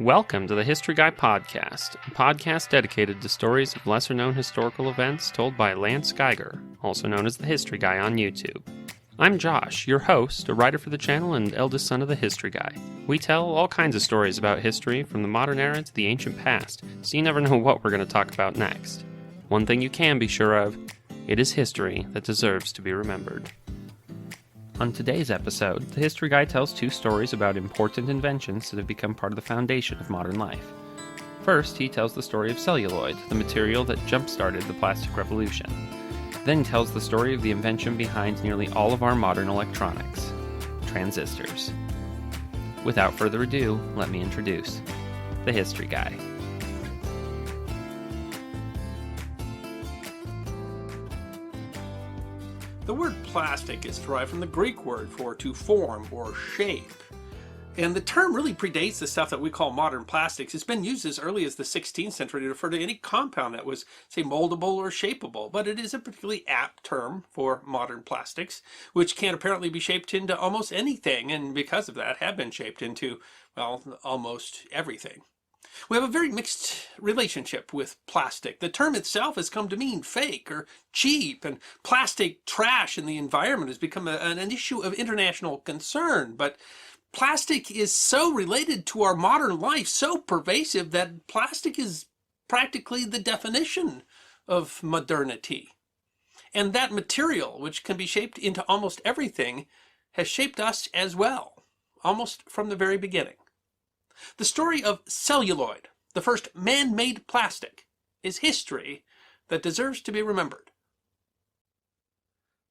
Welcome to the History Guy Podcast, a podcast dedicated to stories of lesser-known historical events told by Lance Geiger, also known as the History Guy on YouTube. I'm Josh, your host, a writer for the channel and eldest son of the History Guy. We tell all kinds of stories about history, from the modern era to the ancient past, so you never know what we're going to talk about next. One thing you can be sure of, it is history that deserves to be remembered. On today's episode, the History Guy tells two stories about important inventions that have become part of the foundation of modern life. First, he tells the story of celluloid, the material that jump-started the plastic revolution. Then he tells the story of the invention behind nearly all of our modern electronics, transistors. Without further ado, let me introduce the History Guy. The word plastic is derived from the Greek word for to form or shape. And the term really predates the stuff that we call modern plastics. It's been used as early as the 16th century to refer to any compound that was, say, moldable or shapeable. But it is a particularly apt term for modern plastics, which can apparently be shaped into almost anything, and because of that have been shaped into, well, almost everything. We have a very mixed relationship with plastic. The term itself has come to mean fake or cheap, and plastic trash in the environment has become an issue of international concern. But plastic is so related to our modern life, so pervasive, that plastic is practically the definition of modernity. And that material, which can be shaped into almost everything, has shaped us as well, almost from the very beginning. The story of celluloid, the first man-made plastic, is history that deserves to be remembered.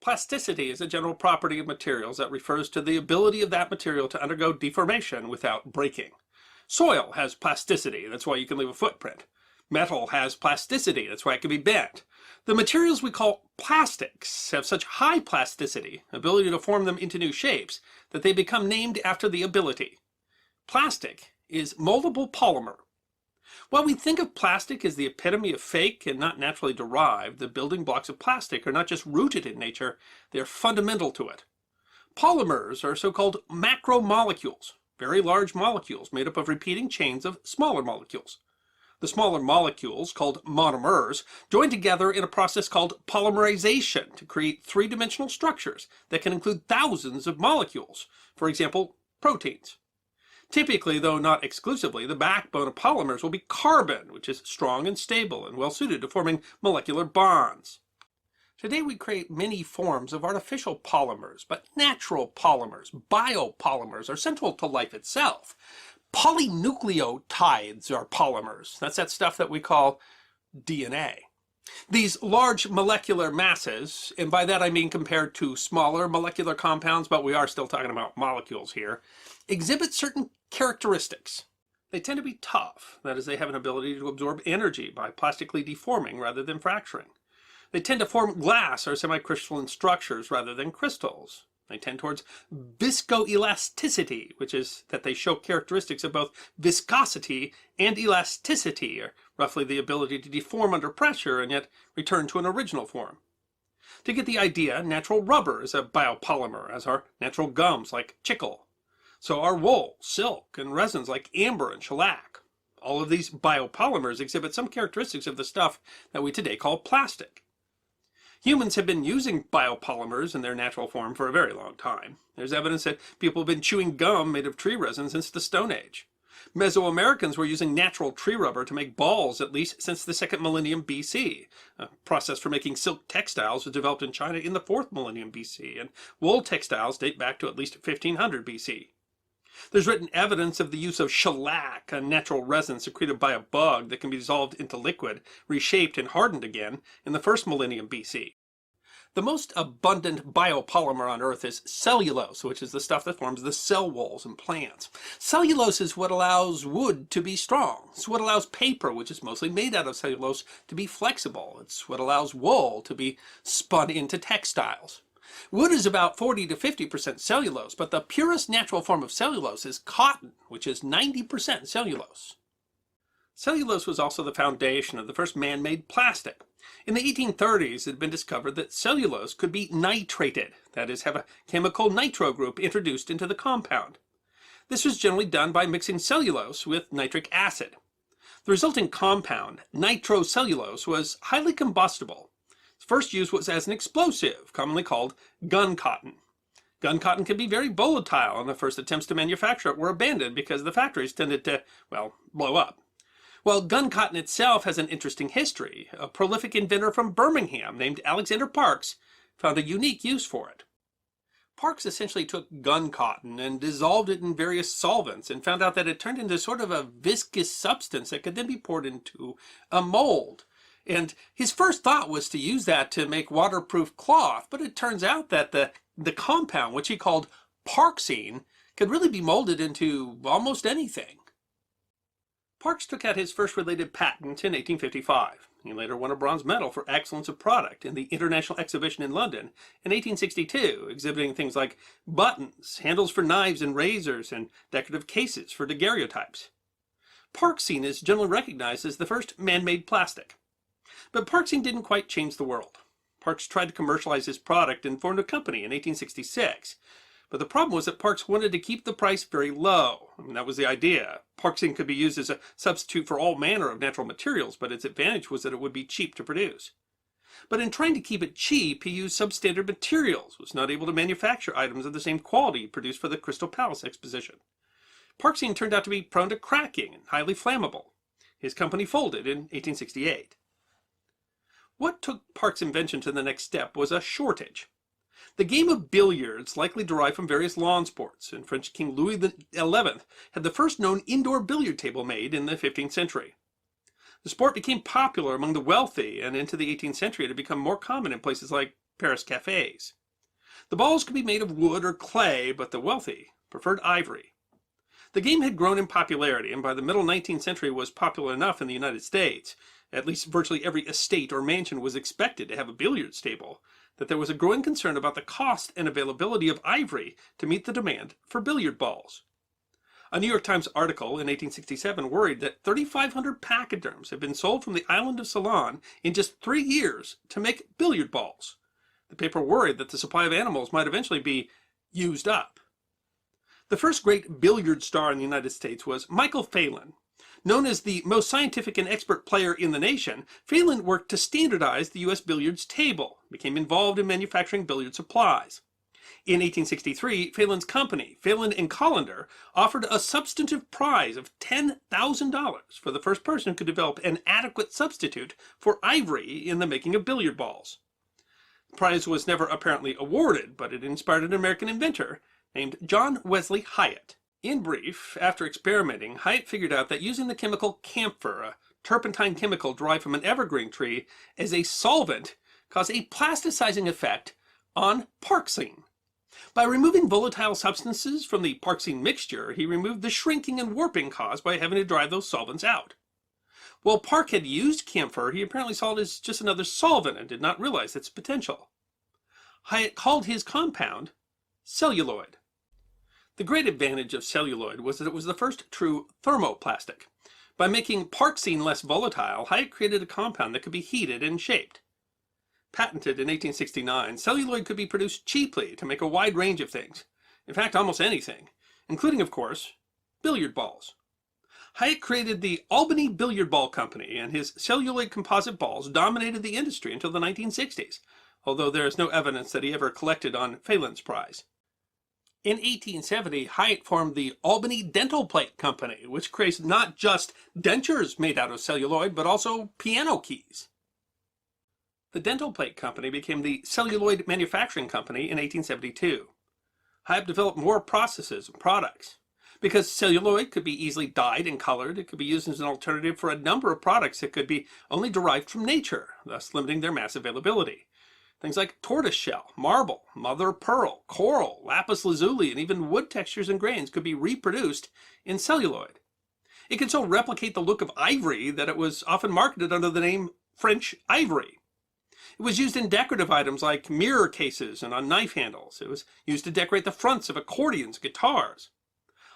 Plasticity is a general property of materials that refers to the ability of that material to undergo deformation without breaking. Soil has plasticity, that's why you can leave a footprint. Metal has plasticity, that's why it can be bent. The materials we call plastics have such high plasticity, ability to form them into new shapes, that they become named after the ability. Plastic is moldable polymer. While we think of plastic as the epitome of fake and not naturally derived, the building blocks of plastic are not just rooted in nature, they are fundamental to it. Polymers are so-called macromolecules, very large molecules made up of repeating chains of smaller molecules. The smaller molecules, called monomers, join together in a process called polymerization to create three-dimensional structures that can include thousands of molecules, for example, proteins. Typically, though not exclusively, the backbone of polymers will be carbon, which is strong and stable and well suited to forming molecular bonds. Today we create many forms of artificial polymers, but natural polymers, biopolymers, are central to life itself. Polynucleotides are polymers. That's that stuff that we call DNA. These large molecular masses, and by that I mean compared to smaller molecular compounds, but we are still talking about molecules here, exhibit certain characteristics. They tend to be tough, that is, they have an ability to absorb energy by plastically deforming rather than fracturing. They tend to form glass or semi-crystalline structures rather than crystals. They tend towards viscoelasticity, which is that they show characteristics of both viscosity and elasticity, or roughly the ability to deform under pressure and yet return to an original form. To get the idea, natural rubber is a biopolymer, as are natural gums like chicle. So are wool, silk, and resins like amber and shellac. All of these biopolymers exhibit some characteristics of the stuff that we today call plastic. Humans have been using biopolymers in their natural form for a very long time. There's evidence that people have been chewing gum made of tree resin since the Stone Age. Mesoamericans were using natural tree rubber to make balls at least since the 2nd millennium BC. A process for making silk textiles was developed in China in the 4th millennium BC, and wool textiles date back to at least 1500 BC. There's written evidence of the use of shellac, a natural resin secreted by a bug that can be dissolved into liquid, reshaped and hardened again, in the 1st millennium BC. The most abundant biopolymer on Earth is cellulose, which is the stuff that forms the cell walls in plants. Cellulose is what allows wood to be strong. It's what allows paper, which is mostly made out of cellulose, to be flexible. It's what allows wool to be spun into textiles. Wood is about 40 to 50% cellulose, but the purest natural form of cellulose is cotton, which is 90% cellulose. Cellulose was also the foundation of the first man-made plastic. In the 1830s, it had been discovered that cellulose could be nitrated, that is, have a chemical nitro group introduced into the compound. This was generally done by mixing cellulose with nitric acid. The resulting compound, nitrocellulose, was highly combustible. Its first use was as an explosive, commonly called gun cotton. Gun cotton can be very volatile, and the first attempts to manufacture it were abandoned because the factories tended to, well, blow up. Well, gun cotton itself has an interesting history. A prolific inventor from Birmingham named Alexander Parks found a unique use for it. Parks essentially took gun cotton and dissolved it in various solvents and found out that it turned into sort of a viscous substance that could then be poured into a mold. And his first thought was to use that to make waterproof cloth, but it turns out that the compound, which he called parksine, could really be molded into almost anything. Parks took out his first related patent in 1855. He later won a bronze medal for excellence of product in the International Exhibition in London in 1862, exhibiting things like buttons, handles for knives and razors, and decorative cases for daguerreotypes. Parksine is generally recognized as the first man-made plastic. But parksine didn't quite change the world. Parks tried to commercialize his product and formed a company in 1866. But the problem was that Parks wanted to keep the price very low. That was the idea. Parksine could be used as a substitute for all manner of natural materials, but its advantage was that it would be cheap to produce. But in trying to keep it cheap, he used substandard materials, was not able to manufacture items of the same quality produced for the Crystal Palace exposition. Parksine turned out to be prone to cracking and highly flammable. His company folded in 1868. What took Parks' invention to the next step was a shortage. The game of billiards likely derived from various lawn sports, and French King Louis XI had the first known indoor billiard table made in the 15th century. The sport became popular among the wealthy, and into the 18th century it had become more common in places like Paris cafes. The balls could be made of wood or clay, but the wealthy preferred ivory. The game had grown in popularity, and by the middle 19th century was popular enough in the United States, at least virtually every estate or mansion was expected to have a billiards table, that there was a growing concern about the cost and availability of ivory to meet the demand for billiard balls. A New York Times article in 1867 worried that 3,500 pachyderms had been sold from the island of Ceylon in just 3 years to make billiard balls. The paper worried that the supply of animals might eventually be used up. The first great billiard star in the United States was Michael Phelan. Known as the most scientific and expert player in the nation, Phelan worked to standardize the U.S. billiards table, became involved in manufacturing billiard supplies. In 1863, Phelan's company, Phelan and Collender, offered a substantive prize of $10,000 for the first person who could develop an adequate substitute for ivory in the making of billiard balls. The prize was never apparently awarded, but it inspired an American inventor named John Wesley Hyatt. In brief, after experimenting, Hyatt figured out that using the chemical camphor, a turpentine chemical derived from an evergreen tree, as a solvent caused a plasticizing effect on parksine. By removing volatile substances from the parksine mixture, he removed the shrinking and warping caused by having to dry those solvents out. While Park had used camphor, he apparently saw it as just another solvent and did not realize its potential. Hyatt called his compound celluloid. The great advantage of celluloid was that it was the first true thermoplastic. By making parksine less volatile, Hyatt created a compound that could be heated and shaped. Patented in 1869, celluloid could be produced cheaply to make a wide range of things. In fact, almost anything, including, of course, billiard balls. Hyatt created the Albany Billiard Ball Company, and his celluloid composite balls dominated the industry until the 1960s, although there is no evidence that he ever collected on Phelan's prize. In 1870, Hyatt formed the Albany Dental Plate Company, which creates not just dentures made out of celluloid, but also piano keys. The Dental Plate Company became the Celluloid Manufacturing Company in 1872. Hyatt developed more processes and products. Because celluloid could be easily dyed and colored, it could be used as an alternative for a number of products that could be only derived from nature, thus limiting their mass availability. Things like tortoiseshell, marble, mother of pearl, coral, lapis lazuli, and even wood textures and grains could be reproduced in celluloid. It could so replicate the look of ivory that it was often marketed under the name French ivory. It was used in decorative items like mirror cases and on knife handles. It was used to decorate the fronts of accordions, guitars.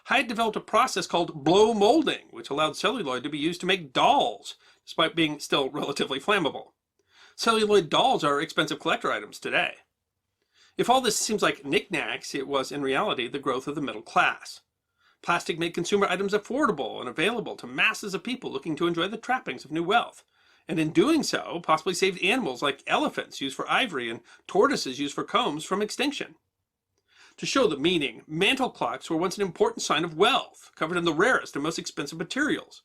Hyatt developed a process called blow molding, which allowed celluloid to be used to make dolls, despite being still relatively flammable. Celluloid dolls are expensive collector items today. If all this seems like knickknacks, it was in reality the growth of the middle class. Plastic made consumer items affordable and available to masses of people looking to enjoy the trappings of new wealth. And in doing so, possibly saved animals like elephants used for ivory and tortoises used for combs from extinction. To show the meaning, mantle clocks were once an important sign of wealth, covered in the rarest and most expensive materials.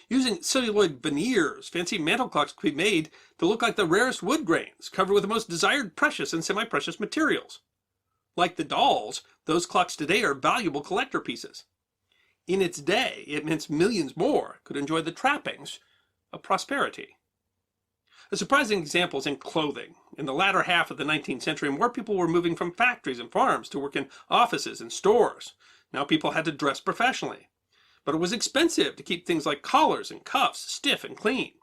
Using celluloid veneers, fancy mantle clocks could be made to look like the rarest wood grains, covered with the most desired precious and semi-precious materials. Like the dolls, those clocks today are valuable collector pieces. In its day, it meant millions more could enjoy the trappings of prosperity. A surprising example is in clothing. In the latter half of the 19th century, more people were moving from factories and farms to work in offices and stores. Now people had to dress professionally. But it was expensive to keep things like collars and cuffs stiff and clean.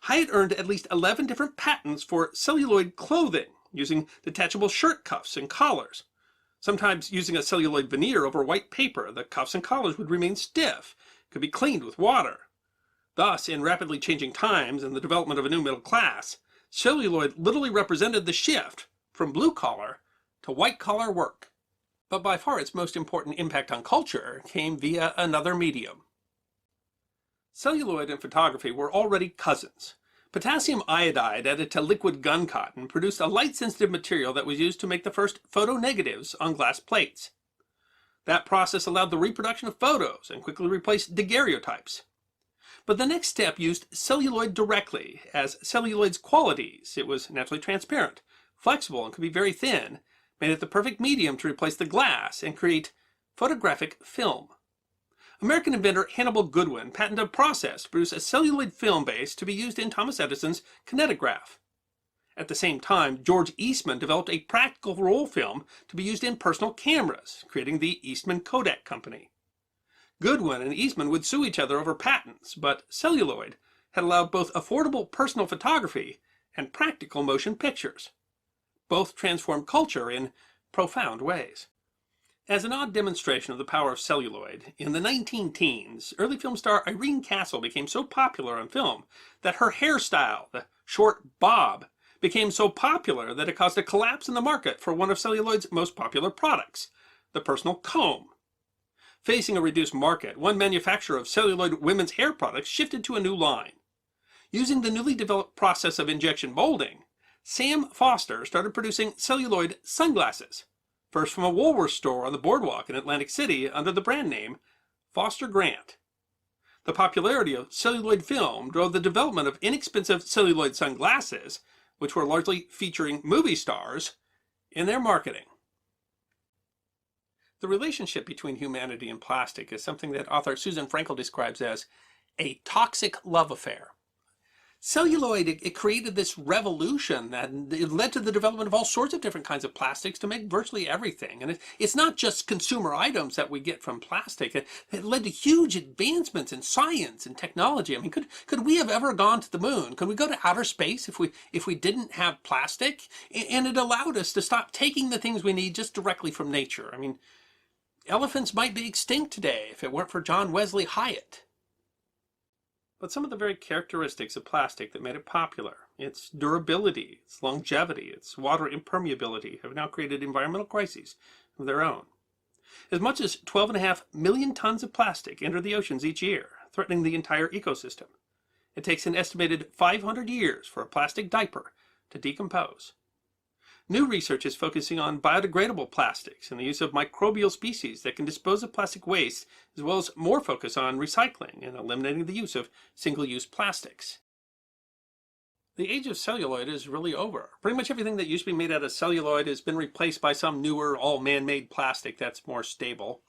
Hyatt earned at least 11 different patents for celluloid clothing, using detachable shirt cuffs and collars. Sometimes using a celluloid veneer over white paper, the cuffs and collars would remain stiff, could be cleaned with water. Thus, in rapidly changing times and the development of a new middle class, celluloid literally represented the shift from blue-collar to white-collar work. But by far its most important impact on culture came via another medium. Celluloid and photography were already cousins. Potassium iodide added to liquid gun cotton produced a light-sensitive material that was used to make the first photonegatives on glass plates. That process allowed the reproduction of photos and quickly replaced daguerreotypes. But the next step used celluloid directly, as celluloid's qualities, it was naturally transparent, flexible, and could be very thin, made it the perfect medium to replace the glass and create photographic film. American inventor Hannibal Goodwin patented a process to produce a celluloid film base to be used in Thomas Edison's kinetograph. At the same time, George Eastman developed a practical roll film to be used in personal cameras, creating the Eastman Kodak Company. Goodwin and Eastman would sue each other over patents, but celluloid had allowed both affordable personal photography and practical motion pictures. Both transformed culture in profound ways. As an odd demonstration of the power of celluloid, in the 19-teens, early film star Irene Castle became so popular on film that her hairstyle, the short bob, became so popular that it caused a collapse in the market for one of celluloid's most popular products, the personal comb. Facing a reduced market, one manufacturer of celluloid women's hair products shifted to a new line. Using the newly developed process of injection molding, Sam Foster started producing celluloid sunglasses, first from a Woolworth store on the boardwalk in Atlantic City under the brand name Foster Grant. The popularity of celluloid film drove the development of inexpensive celluloid sunglasses, which were largely featuring movie stars in their marketing. The relationship between humanity and plastic is something that author Susan Frankel describes as a toxic love affair. Celluloid, it created this revolution that it led to the development of all sorts of different kinds of plastics to make virtually everything. And it's not just consumer items that we get from plastic. It led to huge advancements in science and technology. I mean, could we have ever gone to the moon? Could we go to outer space if we didn't have plastic? And it allowed us to stop taking the things we need just directly from nature. I mean, elephants might be extinct today if it weren't for John Wesley Hyatt. But some of the very characteristics of plastic that made it popular, its durability, its longevity, its water impermeability, have now created environmental crises of their own. As much as 12.5 million tons of plastic enter the oceans each year, threatening the entire ecosystem. It takes an estimated 500 years for a plastic diaper to decompose. New research is focusing on biodegradable plastics and the use of microbial species that can dispose of plastic waste, as well as more focus on recycling and eliminating the use of single-use plastics. The age of celluloid is really over. Pretty much everything that used to be made out of celluloid has been replaced by some newer, all man-made plastic that's more stable.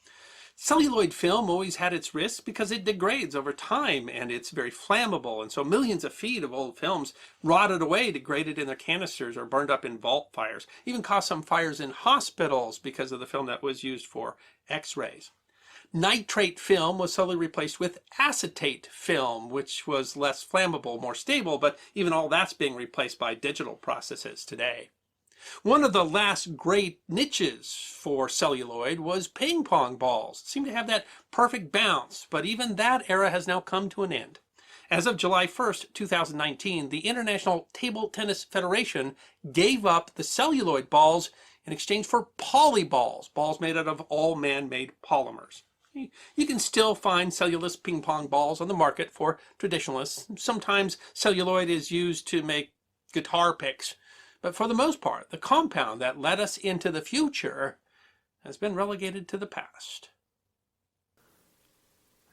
Celluloid film always had its risks because it degrades over time and it's very flammable, and so millions of feet of old films rotted away, degraded in their canisters, or burned up in vault fires. Even caused some fires in hospitals because of the film that was used for x-rays. Nitrate film was slowly replaced with acetate film, which was less flammable, more stable, but even all that's being replaced by digital processes today. One of the last great niches for celluloid was ping pong balls. It seemed to have that perfect bounce, but even that era has now come to an end. As of July 1st, 2019, the International Table Tennis Federation gave up the celluloid balls in exchange for polyballs, balls made out of all man-made polymers. You can still find cellulose ping pong balls on the market for traditionalists. Sometimes celluloid is used to make guitar picks, but for the most part, the compound that led us into the future has been relegated to the past.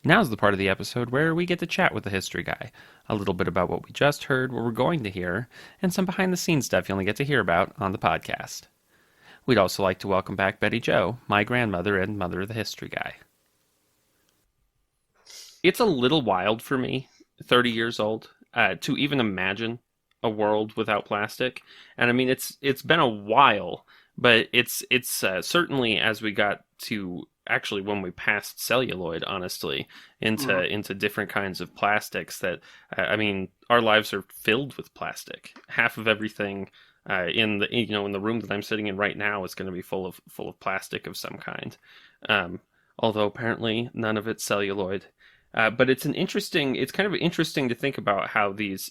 Now's the part of the episode where we get to chat with the history guy. A little bit about what we just heard, what we're going to hear, and some behind-the-scenes stuff you only get to hear about on the podcast. We'd also like to welcome back Betty Jo, my grandmother and mother of the history guy. It's a little wild for me, 30 years old, to even imagine a world without plastic. And I mean, it's been a while, but it's certainly as we got to actually when we passed celluloid, honestly, into different kinds of plastics that, I mean, our lives are filled with plastic. Half of everything in the room that I'm sitting in right now is going to be full of plastic of some kind. Although apparently none of it's celluloid. But it's kind of interesting to think about how these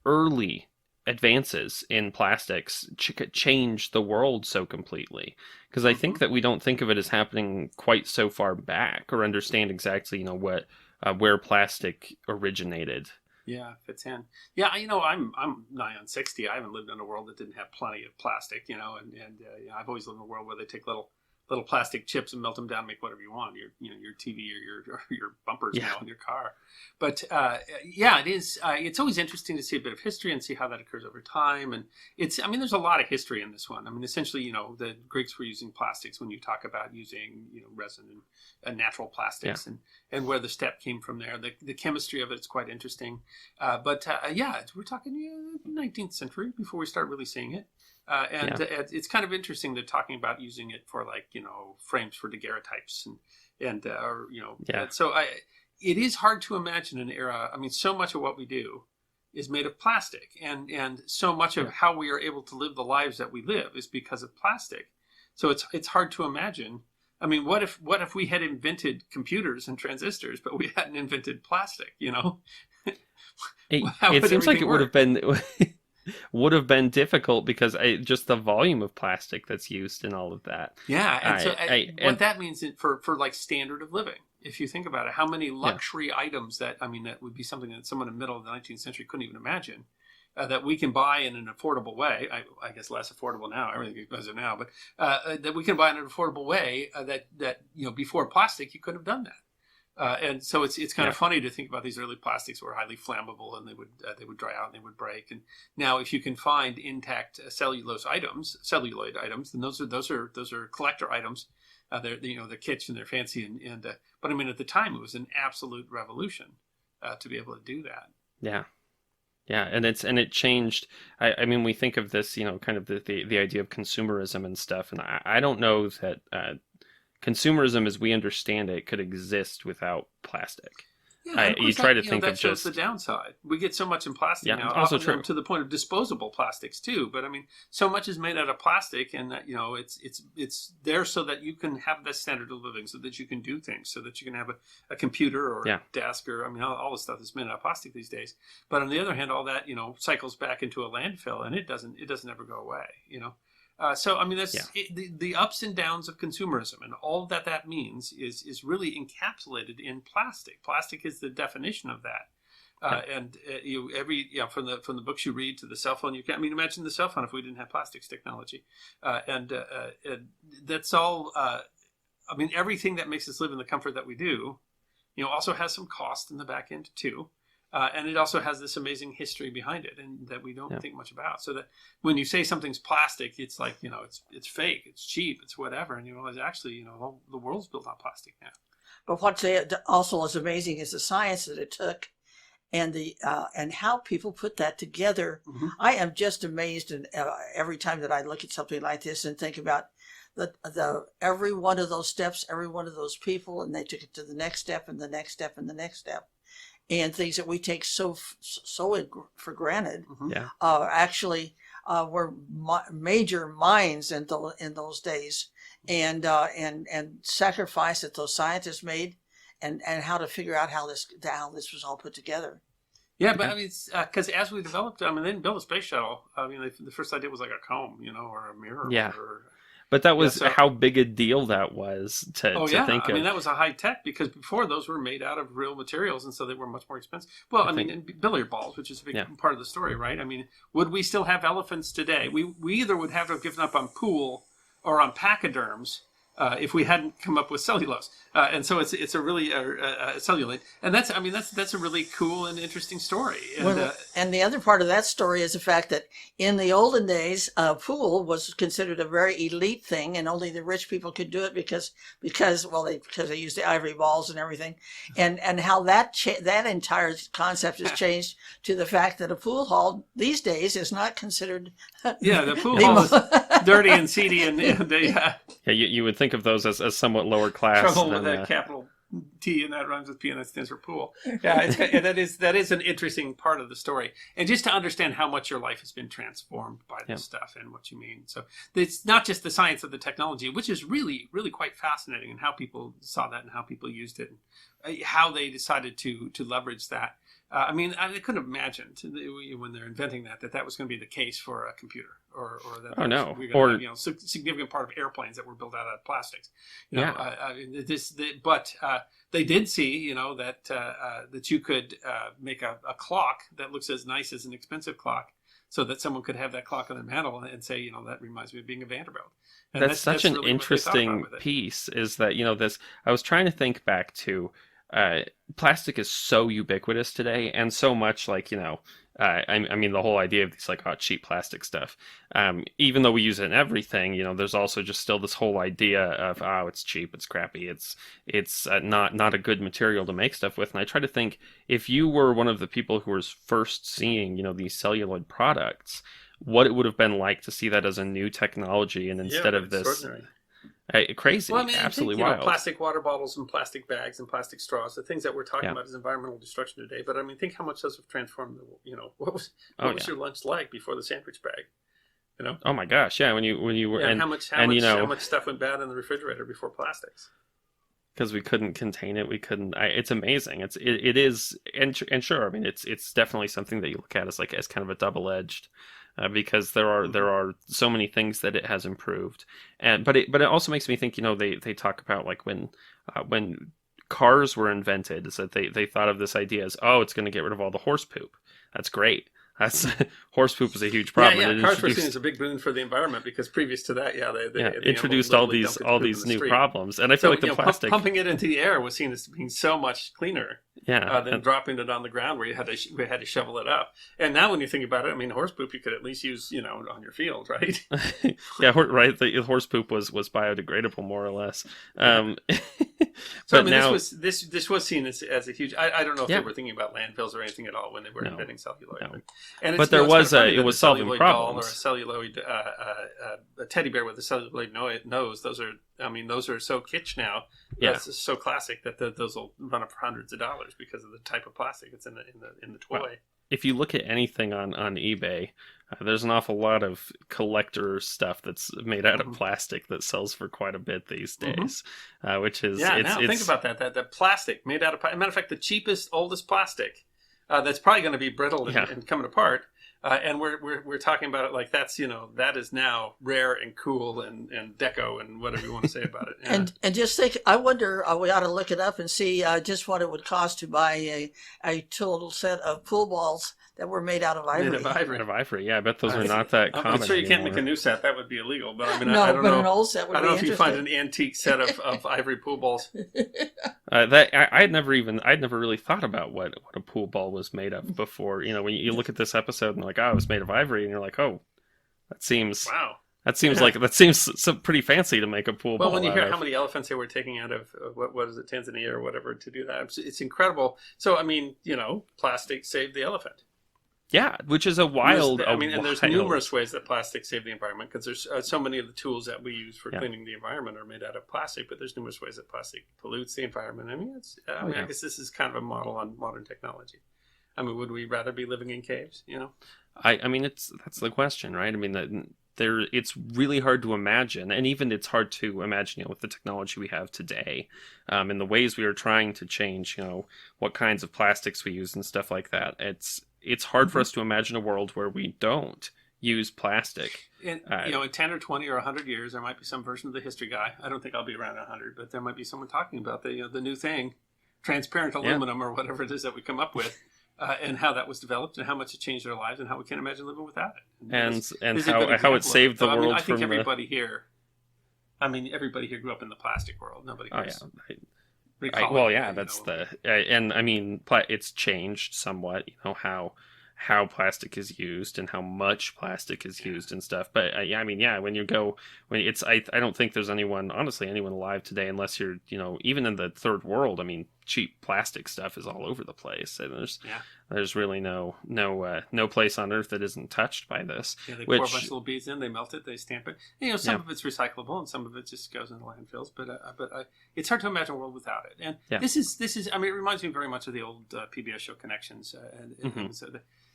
early advances in plastics change the world so completely. Because I think that we don't think of it as happening quite so far back or understand exactly, where plastic originated. Yeah, fits in. Yeah, I'm nigh on 60. I haven't lived in a world that didn't have plenty of plastic, and I've always lived in a world where they take little plastic chips and melt them down and make whatever you want, your TV or your bumpers now in your car. But it is. It's always interesting to see a bit of history and see how that occurs over time. And there's a lot of history in this one. I mean, essentially, the Greeks were using plastics when you talk about using, resin and natural plastics and where the step came from there. The chemistry of it's quite interesting. But we're talking 19th century before we start really seeing it. It's kind of interesting they're talking about using it for frames for daguerreotypes so it is hard to imagine an era. I mean, so much of what we do is made of plastic, and so much of how we are able to live the lives that we live is because of plastic. So it's hard to imagine. I mean, what if we had invented computers and transistors, but we hadn't invented plastic? It seems like it would have been. Would have been difficult because just the volume of plastic that's used in all of that. Yeah, and that means for like standard of living. If you think about it, how many luxury items that would be something that someone in the middle of the 19th century couldn't even imagine that we can buy in an affordable way. I guess less affordable now. Everything goes there now, but that we can buy in an affordable way that before plastic you couldn't have done that. And so it's kind of funny to think about these early plastics were highly flammable and they would dry out and they would break. And now if you can find intact celluloid items, then those are collector items. They're kitsch and they're fancy but at the time it was an absolute revolution to be able to do that. Yeah. Yeah, and it changed. I mean, we think of this, kind of the idea of consumerism and stuff, and I don't know that consumerism as we understand it could exist without plastic. Yeah, you try to think that of shows just the downside. We get so much in plastic now, also true. To the point of disposable plastics too. But so much is made out of plastic, and that it's there so that you can have this standard of living, so that you can do things, so that you can have a computer or a desk, or all the stuff is made out of plastic these days. But on the other hand, all that cycles back into a landfill, and it doesn't ever go away. That's the ups and downs of consumerism, and all that means is really encapsulated in plastic. Plastic is the definition of that. From the books you read to the cell phone you can. Imagine the cell phone if we didn't have plastics technology, and that's all. Everything that makes us live in the comfort that we do, also has some cost in the back end too. And it also has this amazing history behind it, and that we don't think much about. So that when you say something's plastic, it's like, it's fake, it's cheap, it's whatever. And you realize actually, the world's built on plastic now. But what also is amazing is the science that it took, and and how people put that together. Mm-hmm. I am just amazed, and every time that I look at something like this and think about the every one of those steps, every one of those people, and they took it to the next step and the next step and the next step. And things that we take so for granted, actually were major minds in those days, and sacrifice that those scientists made, and how to figure out how this was all put together. Yeah, but because as we developed, they didn't build a space shuttle. The first idea was like a comb, or a mirror. Yeah. But that was so, how big a deal that was to think of. I mean, that was a high tech, because before those were made out of real materials, and so they were much more expensive. Well, I mean, and billiard balls, which is a big part of the story, right? I mean, would we still have elephants today? We either would have to have given up on pool or on pachyderms if we hadn't come up with cellulose. And so it's a really celluloid, and that's a really cool and interesting story. And, and the other part of that story is the fact that in the olden days, pool was considered a very elite thing, and only the rich people could do it because they used the ivory balls and everything, and how that entire concept has changed to the fact that a pool hall these days is not considered. The pool hall is dirty and seedy, and they. You would think of those as somewhat lower class. Trouble with that capital T, and that rhymes with P, and that stands for pool. Yeah, that is an interesting part of the story, and just to understand how much your life has been transformed by this stuff and what you mean. So it's not just the science of the technology, which is really, really quite fascinating, and how people saw that and how people used it, and how they decided to leverage that. I mean, I couldn't have imagined when they're inventing that was going to be the case for a computer, or that. Oh no! Or significant part of airplanes that were built out of plastics. But they did see, that you could make a clock that looks as nice as an expensive clock, so that someone could have that clock on their mantle and say, that reminds me of being a Vanderbilt. And that's such an really interesting piece. Is that this? I was trying to think back to. Plastic is so ubiquitous today, and so much I mean, the whole idea of these cheap plastic stuff. Even though we use it in everything, there's also just still this whole idea of it's cheap, it's crappy, it's not a good material to make stuff with. And I try to think, if you were one of the people who was first seeing these celluloid products, what it would have been like to see that as a new technology, and instead of this. Crazy. Well, I mean, absolutely wild. wild. Plastic water bottles and plastic bags and plastic straws, the things that we're talking about as environmental destruction today. But I mean, think how much those have transformed. What was your lunch like before the sandwich bag? Oh my gosh, yeah. When you were how much stuff went bad in the refrigerator before plastics? Because we couldn't contain it, we couldn't. It's amazing. It is, and sure. I mean, it's definitely something that you look at as kind of a double-edged. Because there are so many things that it has improved, but it also makes me think. They talk about when cars were invented, is that they thought of this idea as, it's going to get rid of all the horse poop. That's great. That's horse poop was a huge problem. Yeah, cars were seen as a big boon for the environment, because previous to that, they introduced all these new problems, and I feel like the plastic pumping it into the air was seen as being so much cleaner. Than dropping it on the ground where we had to shovel it up. And now when you think about it, I mean, horse poop you could at least use on your field, right? Right. The horse poop was biodegradable, more or less. So I mean, now, this was seen as a huge. I don't know if they were thinking about landfills or anything at all when they were inventing celluloid. No. But there was it was solving problems. Or a celluloid a teddy bear with a celluloid nose. Those are so kitsch now. That's so classic that those will run up for hundreds of dollars because of the type of plastic that's in the toy. Well, if you look at anything on eBay, there's an awful lot of collector stuff that's made out of plastic that sells for quite a bit these days, which is think about that plastic made out of. As a matter of fact, the cheapest, oldest plastic that's probably going to be brittle and coming apart. And we're talking about it like that's that is now rare and cool and deco and whatever you want to say about it. Yeah. And just think, I wonder, we ought to look it up and see just what it would cost to buy a total set of pool balls that were made out of ivory. Made of ivory, yeah. I bet those are not that common. I'm sure you can't make a new set. That would be illegal. But I mean, I don't know. An old set would be I don't know if you find an antique set of ivory pool balls. I'd never really thought about what a pool ball was made of before. When you look at this episode and it was made of ivory, and you're like, oh, that seems that seems so pretty fancy to make a pool ball. Well, when you hear how many elephants they were taking out of what is it, Tanzania or whatever, to do that, it's incredible. So I mean, plastic saved the elephant. Yeah, which is a wild. And there's numerous ways that plastic save the environment, because there's so many of the tools that we use for cleaning the environment are made out of plastic. But there's numerous ways that plastic pollutes the environment. I mean, I guess this is kind of a model on modern technology. I mean, would we rather be living in caves? I mean, that's the question, right? I mean, it's really hard to imagine, and even it's hard to imagine, with the technology we have today, and the ways we are trying to change, what kinds of plastics we use and stuff like that. It's hard for us to imagine a world where we don't use plastic. And, in 10 or 20 or 100 years, there might be some version of the history guy. I don't think I'll be around 100, but there might be someone talking about the new thing, transparent aluminum or whatever it is that we come up with, and how that was developed and how much it changed their lives and how we can't imagine living without it. And how it saved the world I think from everybody here grew up in the plastic world. Nobody goes... it's changed somewhat, how plastic is used and how much plastic is used and stuff. But I don't think there's anyone alive today, unless you're, even in the third world. I mean, cheap plastic stuff is all over the place. And there's really no place on Earth that isn't touched by this. Yeah, they pour a bunch of little beads in, they melt it, they stamp it. Some of it's recyclable and some of it just goes into landfills. But it's hard to imagine a world without it. And this is. I mean, it reminds me very much of the old PBS show Connections.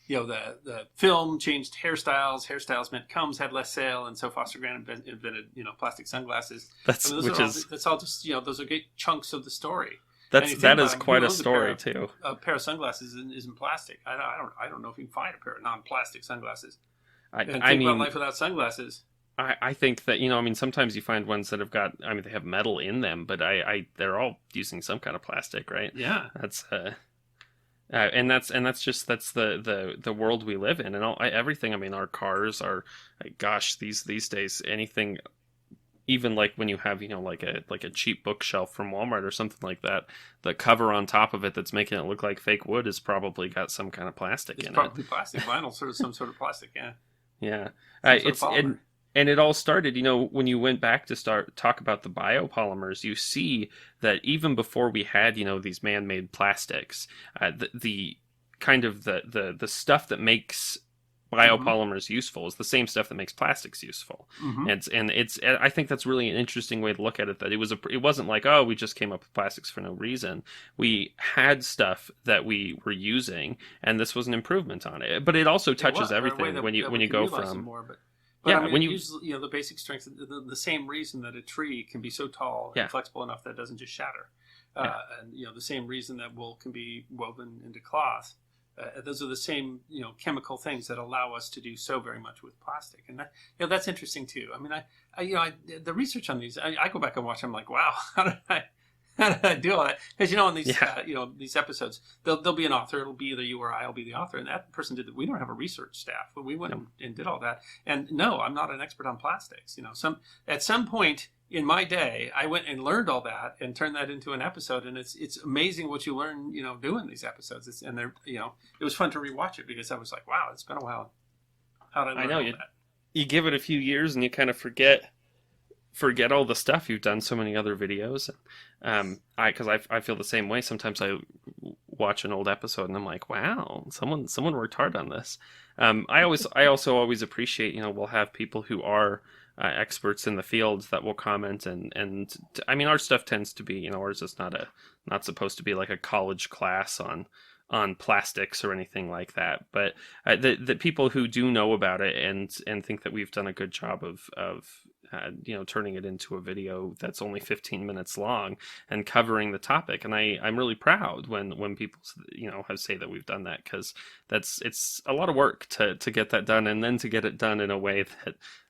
The film changed hairstyles meant combs had less sale, and so Foster Grant invented plastic sunglasses. That's all just those are great chunks of the story. That is quite a story too. A pair of sunglasses isn't plastic. I don't know if you can find a pair of non-plastic sunglasses. About life without sunglasses. I think that sometimes you find ones that have got they have metal in them, but they're all using some kind of plastic, right? Yeah, that's that's the world we live in, and everything. I mean, our cars are, these days, anything, even like when you have like a cheap bookshelf from Walmart or something like that, the cover on top of it that's making it look like fake wood has probably got some kind of plastic in it. It's probably plastic, vinyl, some sort of plastic. Yeah. And it all started, when you went back to talk about the biopolymers, you see that even before we had, these man-made plastics, the kind of the stuff that makes biopolymers useful is the same stuff that makes plastics useful. And I think that's really an interesting way to look at it, that it wasn't like, we just came up with plastics for no reason. We had stuff that we were using, and this was an improvement on it. But it also touches everything when you go from... When you use the basic strength, the same reason that a tree can be so tall and flexible enough that it doesn't just shatter, and the same reason that wool can be woven into cloth. Those are the same chemical things that allow us to do so very much with plastic, and that's interesting too. I mean, the research on these, I go back and watch. I'm like, wow, how did I do all that? Because on these these episodes, there'll be an author. It'll be either you or I'll be the author, and that person did. We don't have a research staff, but we went and did all that. And no, I'm not an expert on plastics. At some point in my day, I went and learned all that and turned that into an episode. And it's amazing what you learn, doing these episodes. And they're, it was fun to rewatch it because I was like, wow, it's been a while. How did I learn all that? You give it a few years and you kind of forget all the stuff. You've done so many other videos. Because I feel the same way. Sometimes I watch an old episode and I'm like, wow, someone worked hard on this. I also always appreciate, we'll have people who are experts in the field that will comment, and I mean, our stuff tends to be, ours is not supposed to be like a college class on plastics or anything like that, but the people who do know about it and think that we've done a good job of turning it into a video that's only 15 minutes long and covering the topic. And I'm really proud when people have say that we've done that, because it's a lot of work to get that done, and then to get it done in a way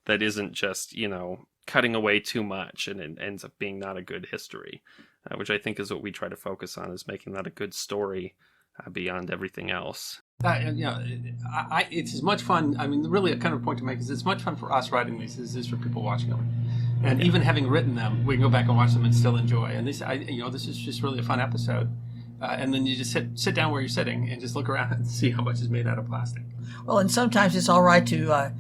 that isn't just cutting away too much and it ends up being not a good history, which I think is what we try to focus on, is making that a good story beyond everything else. It's as much fun. I mean, really, a kind of point to make is it's much fun for us writing these as it is for people watching them. And even having written them, we can go back and watch them and still enjoy. And this is just really a fun episode. And then you just sit down where you're sitting and just look around and see how much is made out of plastic. Well, and sometimes it's all right to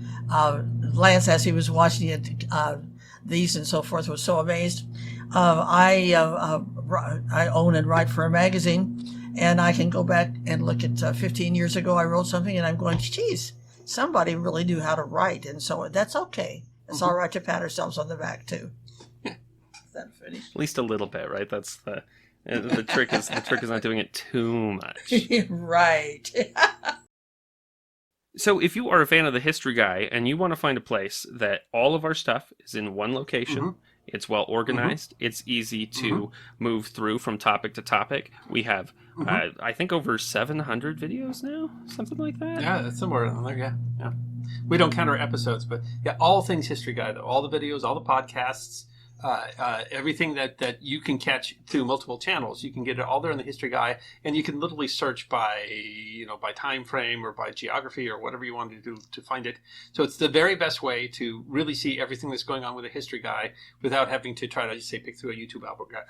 Lance, as he was watching it, these and so forth, was so amazed. I own and write for a magazine. And I can go back and look at 15 years ago, I wrote something and I'm going, geez, somebody really knew how to write. And so that's okay. It's all right to pat ourselves on the back, too. Is that finished? At least a little bit, right? That's the trick is not doing it too much. Right. So if you are a fan of the History Guy and you want to find a place that all of our stuff is in one location, It's well organized. It's easy to move through from topic to topic. We have, I think, over 700 videos now, something like that. Yeah, that's somewhere around there. Yeah. We don't count our episodes, but yeah, all things History Guy, though, all the videos, all the podcasts, everything that you can catch through multiple channels, you can get it all there in the History Guy, and you can literally search by time frame or by geography or whatever you want to do to find it. So it's the very best way to really see everything that's going on with a History Guy without having to try to say pick through a YouTube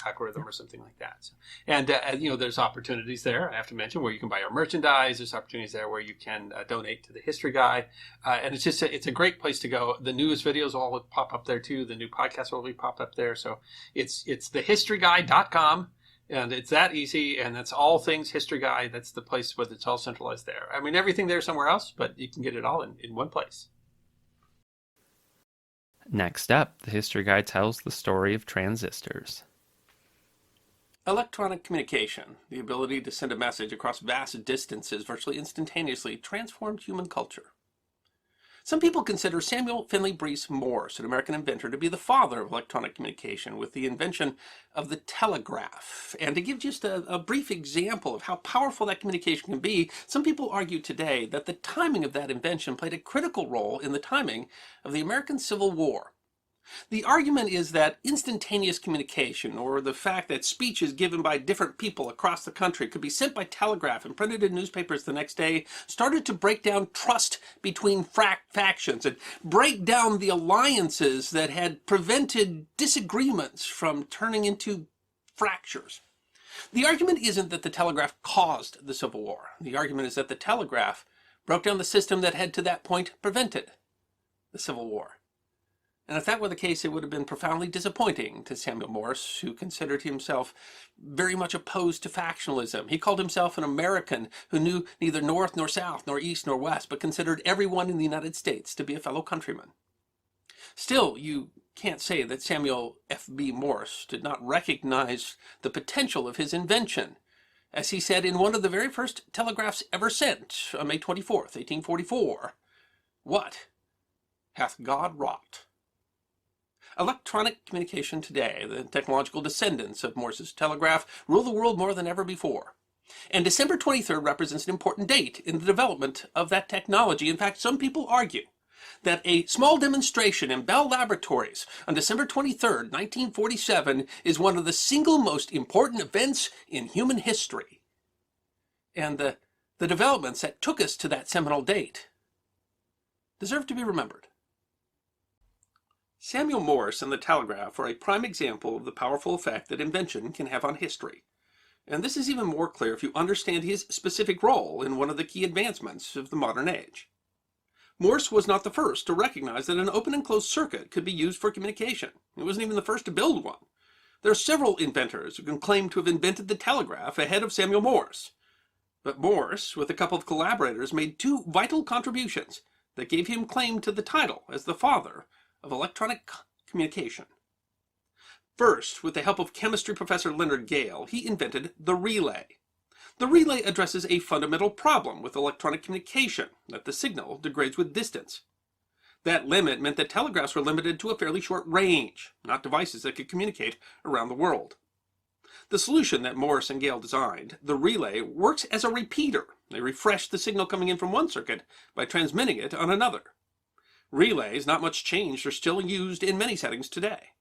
algorithm or something like that. So, and there's opportunities there, I have to mention, where you can buy our merchandise. There's opportunities there where you can donate to the History Guy, and it's a great place to go. The newest videos will all pop up there too. The new podcasts will pop up there. So it's thehistoryguy.com, and it's that easy, and it's all things History Guy. That's the place where it's all centralized there. I mean, everything there somewhere else, but you can get it all in one place. Next up, the History Guy tells the story of transistors. Electronic communication, the ability to send a message across vast distances virtually instantaneously, transformed human culture. Some people consider Samuel Finley Breese Morse, an American inventor, to be the father of electronic communication with the invention of the telegraph. And to give just a brief example of how powerful that communication can be, some people argue today that the timing of that invention played a critical role in the timing of the American Civil War. The argument is that instantaneous communication, or the fact that speeches given by different people across the country could be sent by telegraph and printed in newspapers the next day, started to break down trust between factions and break down the alliances that had prevented disagreements from turning into fractures. The argument isn't that the telegraph caused the Civil War. The argument is that the telegraph broke down the system that had to that point prevented the Civil War. And if that were the case, it would have been profoundly disappointing to Samuel Morse, who considered himself very much opposed to factionalism. He called himself an American who knew neither north nor south, nor east nor west, but considered everyone in the United States to be a fellow countryman. Still, you can't say that Samuel F.B. Morse did not recognize the potential of his invention. As he said in one of the very first telegraphs ever sent, on May 24th, 1844, "What hath God wrought?" Electronic communication today, the technological descendants of Morse's telegraph, rule the world more than ever before. And December 23rd represents an important date in the development of that technology. In fact, some people argue that a small demonstration in Bell Laboratories on December 23rd, 1947, is one of the single most important events in human history. And the developments that took us to that seminal date deserve to be remembered. Samuel Morse and the telegraph are a prime example of the powerful effect that invention can have on history. And this is even more clear if you understand his specific role in one of the key advancements of the modern age. Morse was not the first to recognize that an open and closed circuit could be used for communication. He wasn't even the first to build one. There are several inventors who can claim to have invented the telegraph ahead of Samuel Morse. But Morse, with a couple of collaborators, made two vital contributions that gave him claim to the title as the father of electronic communication. First, with the help of chemistry professor Leonard Gale, he invented the relay. The relay addresses a fundamental problem with electronic communication, that the signal degrades with distance. That limit meant that telegraphs were limited to a fairly short range, not devices that could communicate around the world. The solution that Morse and Gale designed, the relay, works as a repeater. They refresh the signal coming in from one circuit by transmitting it on another. Relays, not much changed, are still used in many settings today.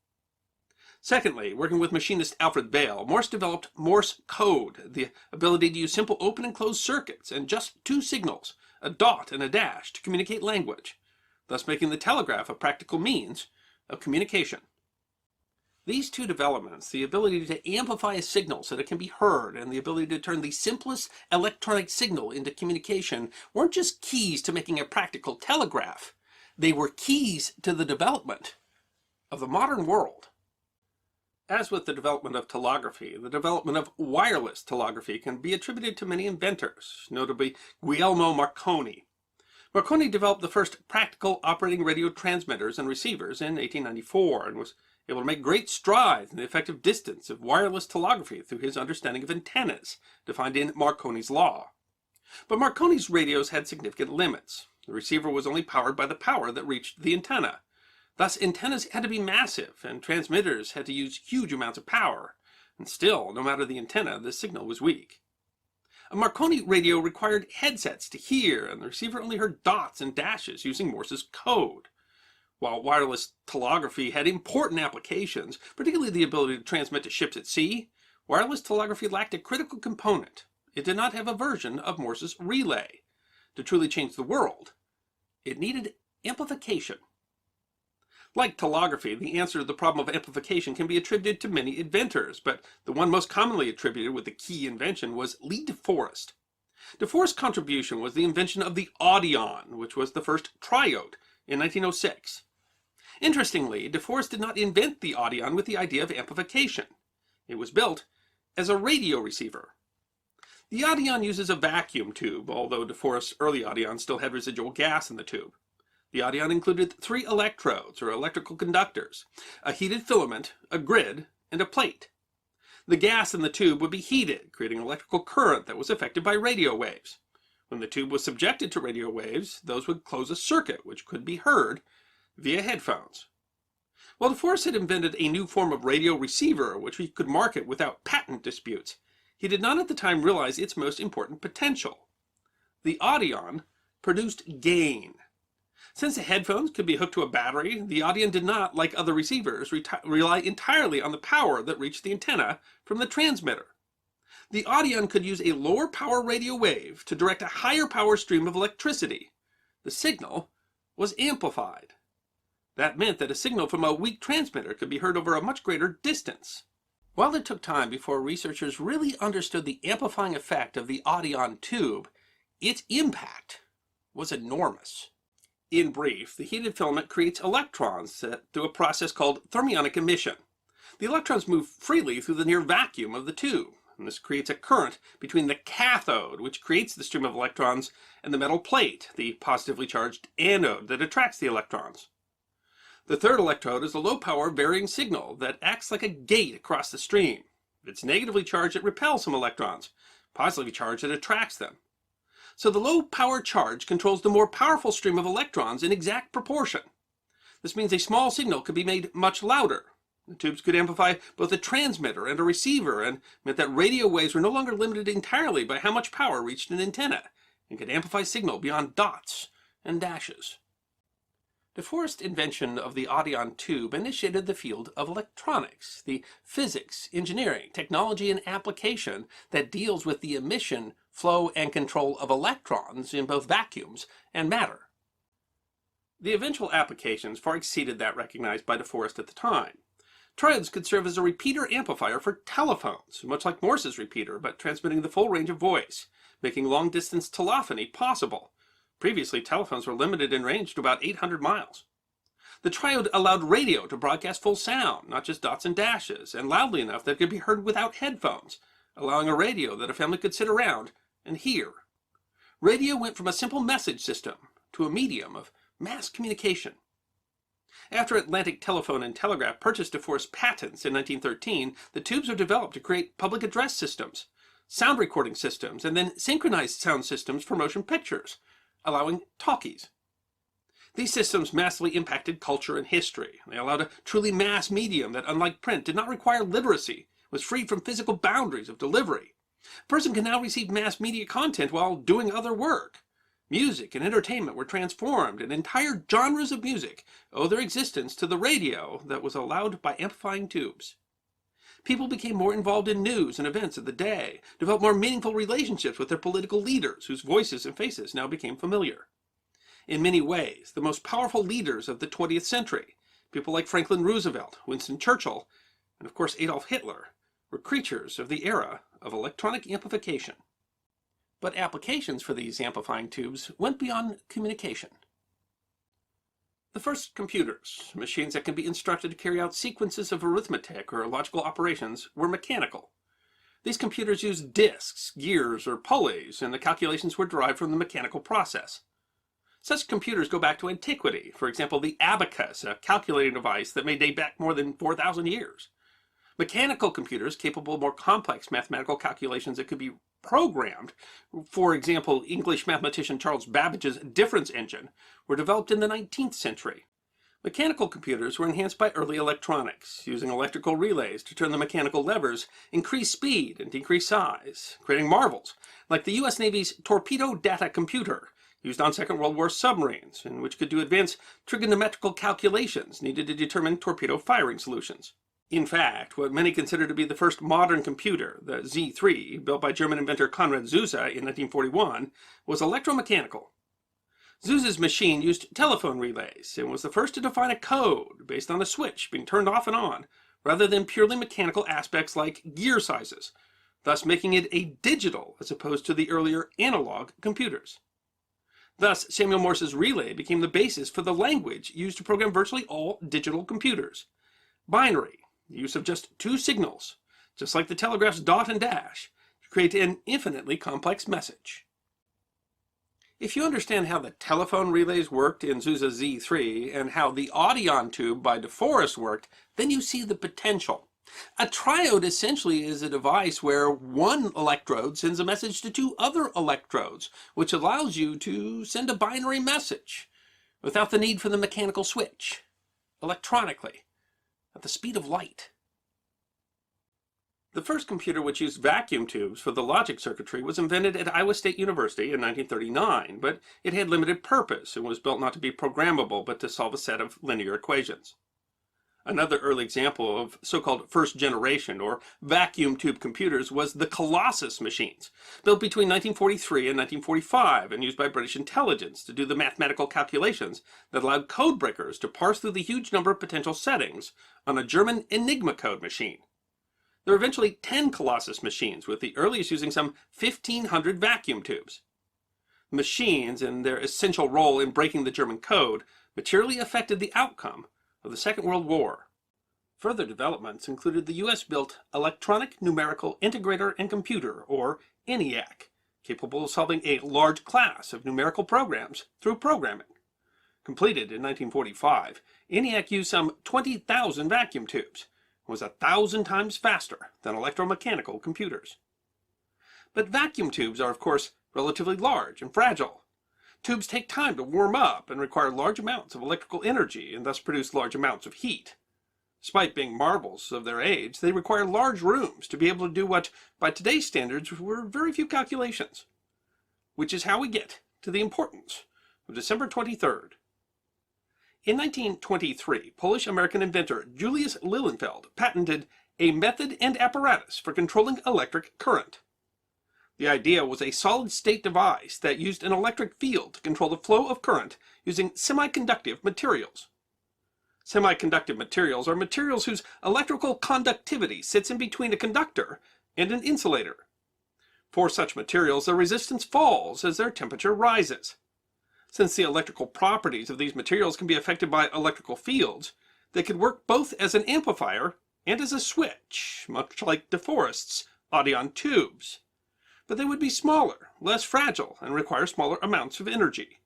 Secondly, working with machinist Alfred Vail, Morse developed Morse code, the ability to use simple open and closed circuits and just two signals, a dot and a dash, to communicate language, thus making the telegraph a practical means of communication. These two developments, the ability to amplify a signal so that it can be heard and the ability to turn the simplest electronic signal into communication, weren't just keys to making a practical telegraph. They were keys to the development of the modern world. As with the development of telegraphy, the development of wireless telegraphy can be attributed to many inventors, notably Guglielmo Marconi. Marconi developed the first practical operating radio transmitters and receivers in 1894 and was able to make great strides in the effective distance of wireless telegraphy through his understanding of antennas, defined in Marconi's law. But Marconi's radios had significant limits. The receiver was only powered by the power that reached the antenna. Thus, antennas had to be massive, and transmitters had to use huge amounts of power. And still, no matter the antenna, the signal was weak. A Marconi radio required headsets to hear, and the receiver only heard dots and dashes using Morse's code. While wireless telegraphy had important applications, particularly the ability to transmit to ships at sea, wireless telegraphy lacked a critical component. It did not have a version of Morse's relay. To truly change the world, it needed amplification. Like telegraphy, the answer to the problem of amplification can be attributed to many inventors, but the one most commonly attributed with the key invention was Lee de Forest. De Forest's contribution was the invention of the audion, which was the first triode in 1906. Interestingly, de Forest did not invent the audion with the idea of amplification. It was built as a radio receiver. The audion uses a vacuum tube, although de Forest's early audion still had residual gas in the tube. The audion included 3 electrodes, or electrical conductors, a heated filament, a grid, and a plate. The gas in the tube would be heated, creating electrical current that was affected by radio waves. When the tube was subjected to radio waves, those would close a circuit which could be heard via headphones. While de Forest had invented a new form of radio receiver which he could market without patent disputes, he did not at the time realize its most important potential. The audion produced gain. Since the headphones could be hooked to a battery, the audion did not, like other receivers, rely entirely on the power that reached the antenna from the transmitter. The audion could use a lower power radio wave to direct a higher power stream of electricity. The signal was amplified. That meant that a signal from a weak transmitter could be heard over a much greater distance. While it took time before researchers really understood the amplifying effect of the audion tube, its impact was enormous. In brief, the heated filament creates electrons through a process called thermionic emission. The electrons move freely through the near vacuum of the tube, and this creates a current between the cathode, which creates the stream of electrons, and the metal plate, the positively charged anode that attracts the electrons. The third electrode is a low-power varying signal that acts like a gate across the stream. If it's negatively charged, it repels some electrons. Positively charged, it attracts them. So the low-power charge controls the more powerful stream of electrons in exact proportion. This means a small signal could be made much louder. The tubes could amplify both a transmitter and a receiver, and meant that radio waves were no longer limited entirely by how much power reached an antenna, and could amplify signal beyond dots and dashes. De Forest's invention of the audion tube initiated the field of electronics, the physics, engineering, technology, and application that deals with the emission, flow, and control of electrons in both vacuums and matter. The eventual applications far exceeded that recognized by de Forest at the time. Triodes could serve as a repeater amplifier for telephones, much like Morse's repeater, but transmitting the full range of voice, making long-distance telephony possible. Previously, telephones were limited in range to about 800 miles. The triode allowed radio to broadcast full sound, not just dots and dashes, and loudly enough that it could be heard without headphones, allowing a radio that a family could sit around and hear. Radio went from a simple message system to a medium of mass communication. After Atlantic Telephone and Telegraph purchased de Forest patents in 1913, the tubes were developed to create public address systems, sound recording systems, and then synchronized sound systems for motion pictures, allowing talkies. These systems massively impacted culture and history. They allowed a truly mass medium that, unlike print, did not require literacy, was free from physical boundaries of delivery. A person can now receive mass media content while doing other work. Music and entertainment were transformed, and entire genres of music owe their existence to the radio that was allowed by amplifying tubes. People became more involved in news and events of the day, developed more meaningful relationships with their political leaders, whose voices and faces now became familiar. In many ways, the most powerful leaders of the 20th century, people like Franklin Roosevelt, Winston Churchill, and of course Adolf Hitler, were creatures of the era of electronic amplification. But applications for these amplifying tubes went beyond communication. The first computers, machines that can be instructed to carry out sequences of arithmetic or logical operations, were mechanical. These computers used disks, gears, or pulleys, and the calculations were derived from the mechanical process. Such computers go back to antiquity, for example the abacus, a calculating device that may date back more than 4,000 years. Mechanical computers capable of more complex mathematical calculations that could be programmed, for example English mathematician Charles Babbage's difference engine, were developed in the 19th century. Mechanical computers were enhanced by early electronics, using electrical relays to turn the mechanical levers, increase speed, and decrease size, creating marvels, like the U.S. Navy's torpedo data computer, used on Second World War submarines, and which could do advanced trigonometrical calculations needed to determine torpedo firing solutions. In fact, what many consider to be the first modern computer, the Z3, built by German inventor Konrad Zuse in 1941, was electromechanical. Zuse's machine used telephone relays and was the first to define a code based on a switch being turned off and on, rather than purely mechanical aspects like gear sizes, thus making it a digital as opposed to the earlier analog computers. Thus, Samuel Morse's relay became the basis for the language used to program virtually all digital computers. Binary, the use of just two signals, just like the telegraph's dot and dash, to create an infinitely complex message. If you understand how the telephone relays worked in Zuse's Z3 and how the Audion tube by De Forest worked, then you see the potential. A triode essentially is a device where one electrode sends a message to two other electrodes, which allows you to send a binary message without the need for the mechanical switch, electronically, at the speed of light. The first computer which used vacuum tubes for the logic circuitry was invented at Iowa State University in 1939, but it had limited purpose and was built not to be programmable but to solve a set of linear equations. Another early example of so-called first generation or vacuum tube computers was the Colossus machines, built between 1943 and 1945 and used by British intelligence to do the mathematical calculations that allowed code breakers to parse through the huge number of potential settings on a German Enigma code machine. There were eventually 10 Colossus machines, with the earliest using some 1,500 vacuum tubes. Machines and their essential role in breaking the German code materially affected the outcome of the Second World War. Further developments included the US-built Electronic Numerical Integrator and Computer, or ENIAC, capable of solving a large class of numerical programs through programming. Completed in 1945, ENIAC used some 20,000 vacuum tubes, was 1,000 times faster than electromechanical computers. But vacuum tubes are, of course, relatively large and fragile. Tubes take time to warm up and require large amounts of electrical energy and thus produce large amounts of heat. Despite being marvels of their age, they require large rooms to be able to do what, by today's standards, were very few calculations. Which is how we get to the importance of December 23rd. In 1923, Polish-American inventor Julius Lilienfeld patented a method and apparatus for controlling electric current. The idea was a solid-state device that used an electric field to control the flow of current using semiconductive materials. Semiconductive materials are materials whose electrical conductivity sits in between a conductor and an insulator. For such materials, their resistance falls as their temperature rises. Since the electrical properties of these materials can be affected by electrical fields, they could work both as an amplifier and as a switch, much like De Forest's Audion tubes. But they would be smaller, less fragile, and require smaller amounts of energy.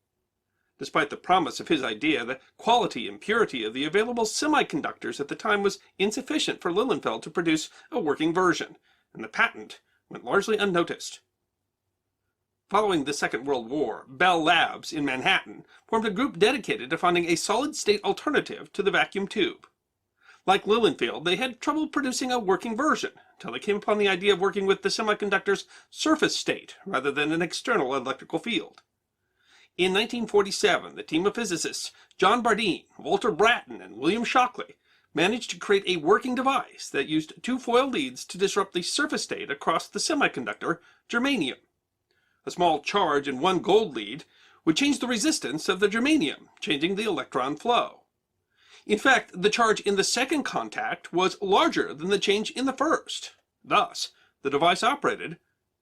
Despite the promise of his idea, the quality and purity of the available semiconductors at the time was insufficient for Lilienfeld to produce a working version, and the patent went largely unnoticed. Following the Second World War, Bell Labs in Manhattan formed a group dedicated to finding a solid-state alternative to the vacuum tube. Like Lilienfeld, they had trouble producing a working version until they came upon the idea of working with the semiconductor's surface state rather than an external electrical field. In 1947, the team of physicists John Bardeen, Walter Brattain, and William Shockley managed to create a working device that used two foil leads to disrupt the surface state across the semiconductor germanium. A small charge in one gold lead would change the resistance of the germanium, changing the electron flow. In fact, the charge in the second contact was larger than the change in the first. Thus, the device operated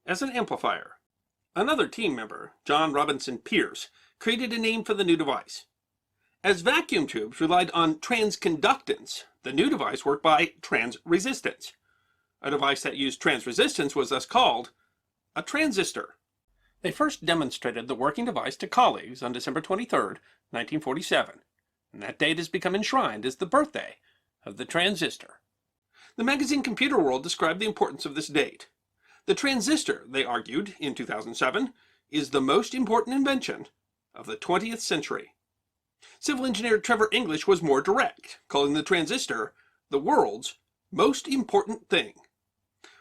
as an amplifier. Another team member, John Robinson Pierce, created a name for the new device. As vacuum tubes relied on transconductance, the new device worked by transresistance. A device that used transresistance was thus called a transistor. They first demonstrated the working device to colleagues on December 23, 1947, and that date has become enshrined as the birthday of the transistor. The magazine Computer World described the importance of this date. The transistor, they argued in 2007, is the most important invention of the 20th century. Civil engineer Trevor English was more direct, calling the transistor the world's most important thing.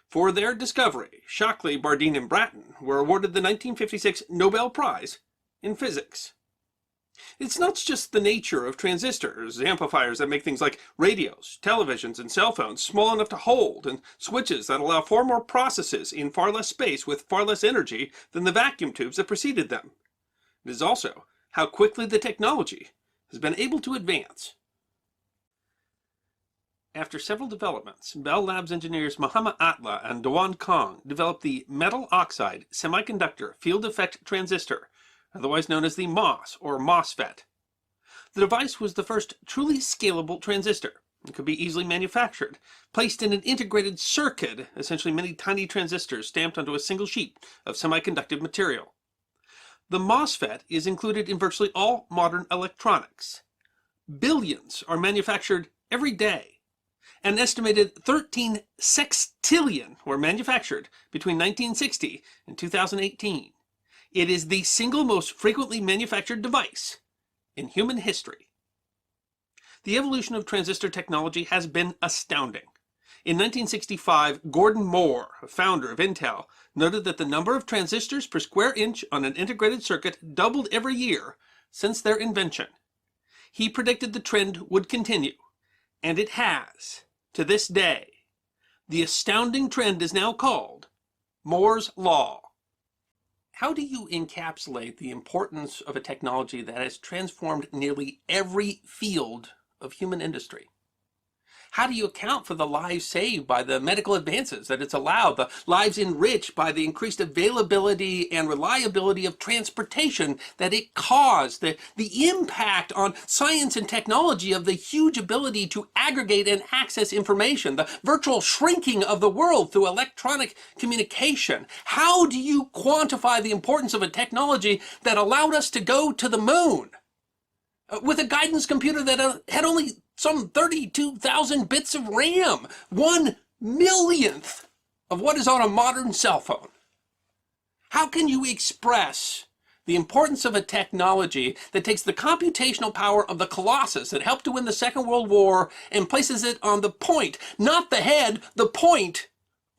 For their discovery, Shockley, Bardeen, and Bratton were awarded the 1956 Nobel Prize in Physics. It's not just the nature of transistors, amplifiers that make things like radios, televisions, and cell phones small enough to hold, and switches that allow far more processes in far less space with far less energy than the vacuum tubes that preceded them. It is also how quickly the technology has been able to advance. After several developments, Bell Labs engineers Muhammad Atla and Dewan Kong developed the metal oxide semiconductor field effect transistor, otherwise known as the MOS or MOSFET. The device was the first truly scalable transistor. It could be easily manufactured, placed in an integrated circuit, essentially many tiny transistors stamped onto a single sheet of semiconductive material. The MOSFET is included in virtually all modern electronics. Billions are manufactured every day. An estimated 13 sextillion were manufactured between 1960 and 2018. It is the single most frequently manufactured device in human history. The evolution of transistor technology has been astounding. In 1965, Gordon Moore, a founder of Intel, noted that the number of transistors per square inch on an integrated circuit doubled every year since their invention. He predicted the trend would continue, and it has. To this day, the astounding trend is now called Moore's Law. How do you encapsulate the importance of a technology that has transformed nearly every field of human industry? How do you account for the lives saved by the medical advances that it's allowed, the lives enriched by the increased availability and reliability of transportation that it caused, the impact on science and technology of the huge ability to aggregate and access information, the virtual shrinking of the world through electronic communication? How do you quantify the importance of a technology that allowed us to go to the moon with a guidance computer that had only some 32,000 bits of RAM, 1/1,000,000th of what is on a modern cell phone? How can you express the importance of a technology that takes the computational power of the Colossus that helped to win the Second World War and places it on the point, not the head, the point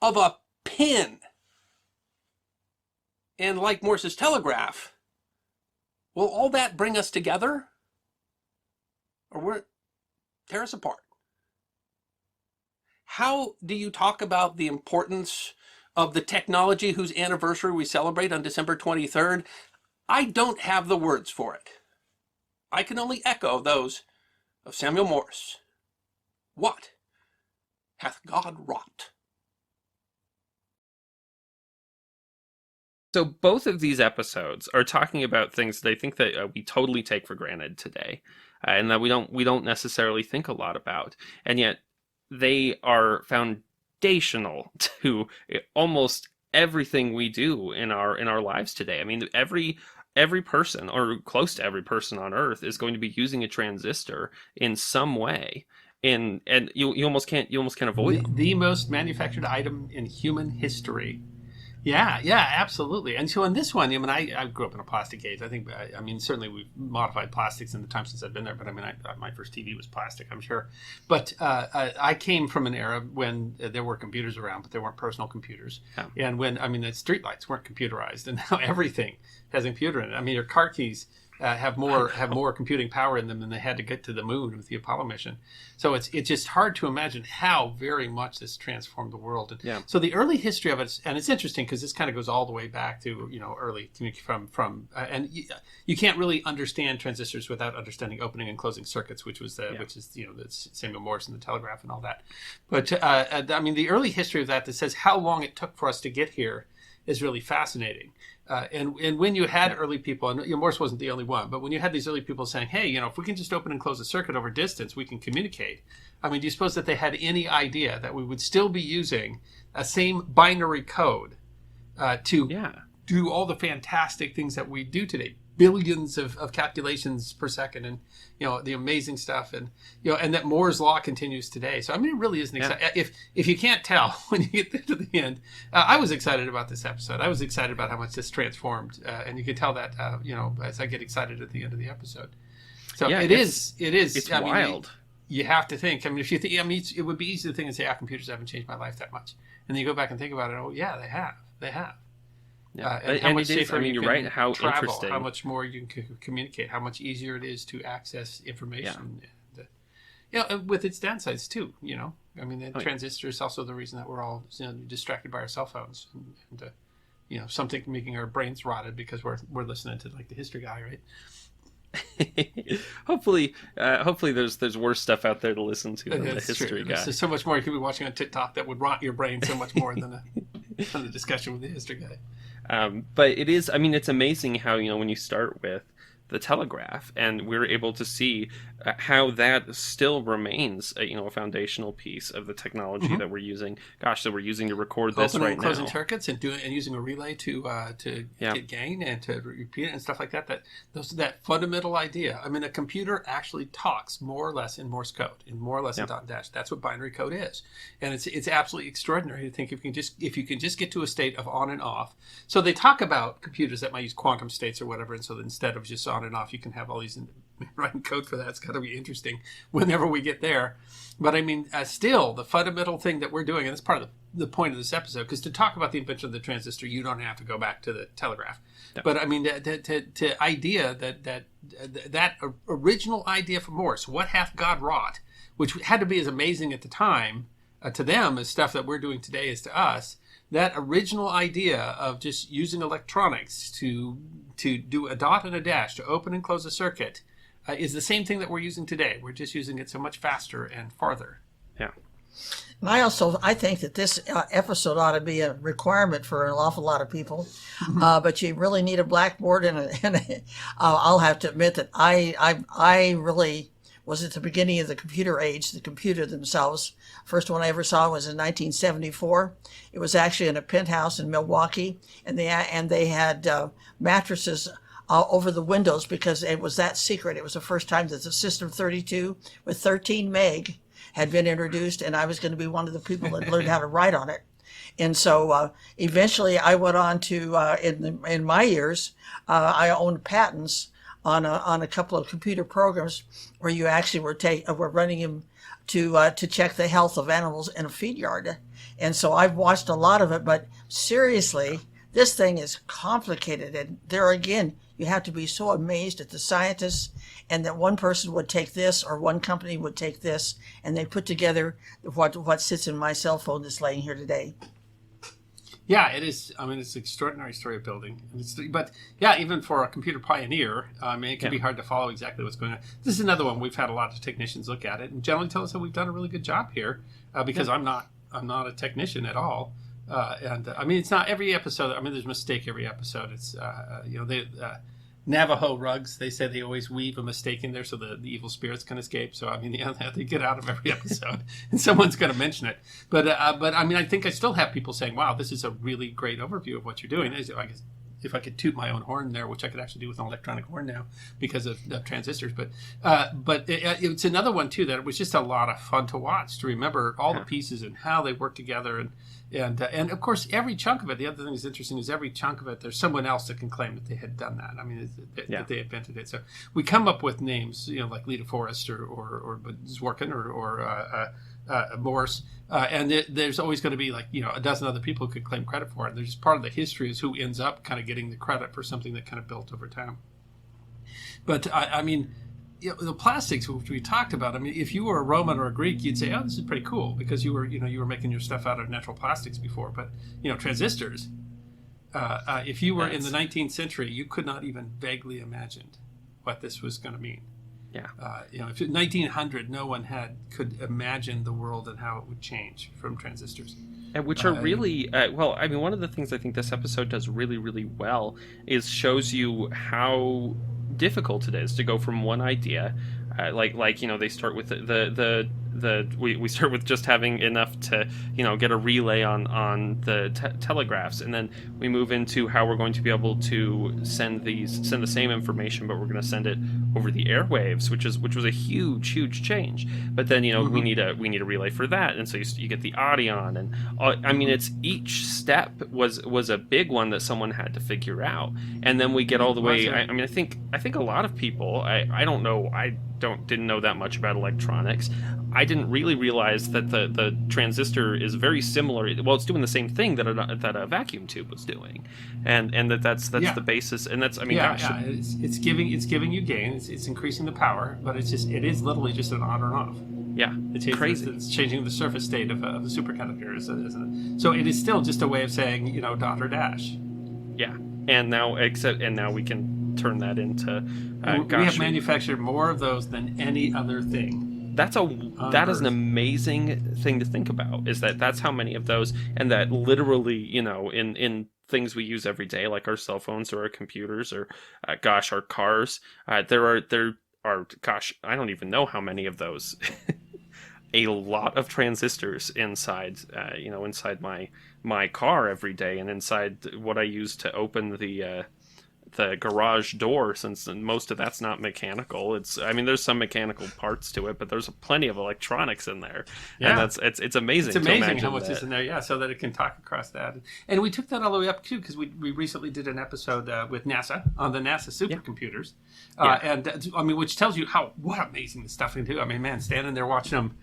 of a pin? And like Morse's telegraph, will all that bring us together? Or will it tear us apart? How do you talk about the importance of the technology whose anniversary we celebrate on December 23rd? I don't have the words for it. I can only echo those of Samuel Morse. What hath God wrought? So both of these episodes are talking about things that I think that we totally take for granted today, and that we don't necessarily think a lot about, and yet they are foundational to almost everything we do in our lives today. I mean, every person, or close to every person on Earth, is going to be using a transistor in some way, and you almost can't avoid them. The most manufactured item in human history. Yeah, absolutely. And so in this one, I mean, I grew up in a plastic age. I mean, certainly we've modified plastics in the time since I've been there. But I mean, my first TV was plastic, I'm sure. But I came from an era when there were computers around, but there weren't personal computers. Yeah. And when, I mean, the streetlights weren't computerized, and now everything has a computer in it. I mean, your car keys have more computing power in them than they had to get to the moon with the Apollo mission. So it's just hard to imagine how very much this transformed the world. And yeah. So the early history of it, and it's interesting because this kind of goes all the way back to early and you can't really understand transistors without understanding opening and closing circuits, which is the Samuel Morse and the telegraph and all that. But I mean, the early history of that says how long it took for us to get here is really fascinating. And when you had early people, and Morse wasn't the only one, but when you had these early people saying, hey, if we can just open and close a circuit over distance, we can communicate. I mean, do you suppose that they had any idea that we would still be using a same binary code to do all the fantastic things that we do today? Billions of calculations per second, and the amazing stuff, and and that Moore's law continues today. So I mean, it really is an exciting. If you can't tell when you get to the end, I was excited about this episode. I was excited about how much this transformed, and you can tell that as I get excited at the end of the episode. So Yeah, it is. It's I mean, wild. you have to think. I mean, if you think, I mean, it would be easy to think and say, computers haven't changed my life that much. And then you go back and think about it. Oh, yeah, they have. They have. Yeah. And how much it is, safer you're you right, can how travel, interesting. how much more you can communicate, how much easier it is to access information. And, with its downsides too. I mean, the transistor is also the reason that we're all distracted by our cell phones, and something making our brains rotted because we're listening to like the history guy, right? hopefully there's worse stuff out there to listen to than the history guy. There's so much more you could be watching on TikTok that would rot your brain so much more than the discussion with the history guy. But it is, I mean, it's amazing how, when you start with the telegraph, and we're able to see how that still remains a foundational piece of the technology that we're using. Gosh, that we're using to record this right now. Closing circuits and using a relay to get gain and to repeat it and stuff like that. That fundamental idea. I mean, a computer actually talks more or less in Morse code, in dot and dash. That's what binary code is, and it's absolutely extraordinary to think if you can just get to a state of on and off. So they talk about computers that might use quantum states or whatever, and so instead of just on and off, you can have all these writing code for that. It's got to be interesting whenever we get there. But I mean, still, the fundamental thing that we're doing, and that's part of the point of this episode, because to talk about the invention of the transistor, you don't have to go back to the telegraph. No. But I mean, the idea that original idea from Morse, what hath God wrought, which had to be as amazing at the time to them as stuff that we're doing today is to us. That original idea of just using electronics to do a dot and a dash to open and close a circuit is the same thing that we're using today. We're just using it so much faster and farther. Yeah. And I think that this episode ought to be a requirement for an awful lot of people. But you really need a blackboard and I'll have to admit that I really was at the beginning of the computer age, the computer themselves. First one I ever saw was in 1974. It was actually in a penthouse in Milwaukee, and they had mattresses over the windows because it was that secret. It was the first time that the System 32 with 13 meg had been introduced, and I was going to be one of the people that learned how to write on it. And so eventually I went on to, in my years, I owned patents on a couple of computer programs where you actually were running them to check the health of animals in a feed yard. And so I've watched a lot of it, but seriously, this thing is complicated. And there again, you have to be so amazed at the scientists, and that one person would take this or one company would take this, and they put together what sits in my cell phone that's laying here today. Yeah, it is. I mean, it's an extraordinary story of building. But yeah, even for a computer pioneer, I mean, it can be hard to follow exactly what's going on. This is another one we've had a lot of technicians look at it and generally tell us that we've done a really good job here because I'm not a technician at all. And I mean, it's not every episode. I mean, there's a mistake every episode. It's, Navajo rugs, they say they always weave a mistake in there so the evil spirits can escape. So, I mean, they get out of every episode and someone's going to mention it. But I mean, I think I still have people saying, wow, this is a really great overview of what you're doing. I guess if I could toot my own horn there, which I could actually do with an electronic horn now because of transistors. But it's another one, too, that it was just a lot of fun to watch, to remember all the pieces and how they work together. And of course, every chunk of it, the other thing that's interesting is every chunk of it, there's someone else that can claim that they had done that. I mean, that they invented it. So we come up with names, like Lita Forrest or Zworkin or Morse. And there's always going to be a dozen other people who could claim credit for it. There's just part of the history is who ends up kind of getting the credit for something that kind of built over time. But I mean, the plastics which we talked about. I mean, if you were a Roman or a Greek, you'd say, "Oh, this is pretty cool," because you were making your stuff out of natural plastics before. But transistors. If you were in the 19th century, you could not even vaguely imagine what this was going to mean. Yeah. If in 1900, no one could imagine the world and how it would change from transistors. And which are really, well, I mean, one of the things I think this episode does really, really well is shows you how difficult it is to go from one idea, they start with the we start with just having enough to get a relay on the telegraphs, and then we move into how we're going to be able to send the same information, but we're going to send it over the airwaves, which was a huge change. But then we need a relay for that, and so you get the audion, and I mean it's each step was a big one that someone had to figure out, and then we get all the way. I mean, I think a lot of people, I don't know, didn't know that much about electronics. I didn't really realize that the transistor is very similar. Well, it's doing the same thing that a vacuum tube was doing, and that's the basis. And that's it's giving you gain. It's increasing the power, but it is literally just an on or off. Yeah, it's crazy. It's changing the surface state of the superconductor, isn't it? So it is still just a way of saying dot or dash. Yeah, and now we can turn that into. We have manufactured more of those than any other thing. That is an amazing thing to think about. Is that's how many of those, and that literally, in things we use every day, like our cell phones or our computers or, our cars. There are, I don't even know how many of those. A lot of transistors inside, inside my car every day, and inside what I use to open the garage door, since most of that's not mechanical. There's some mechanical parts to it, but there's plenty of electronics in there. Yeah. And it's amazing. It's amazing how much is in there, yeah, so that it can talk across that. And we took that all the way up too, because we recently did an episode with NASA on the NASA supercomputers. Which tells you what amazing the stuff can do. I mean, man, standing there watching them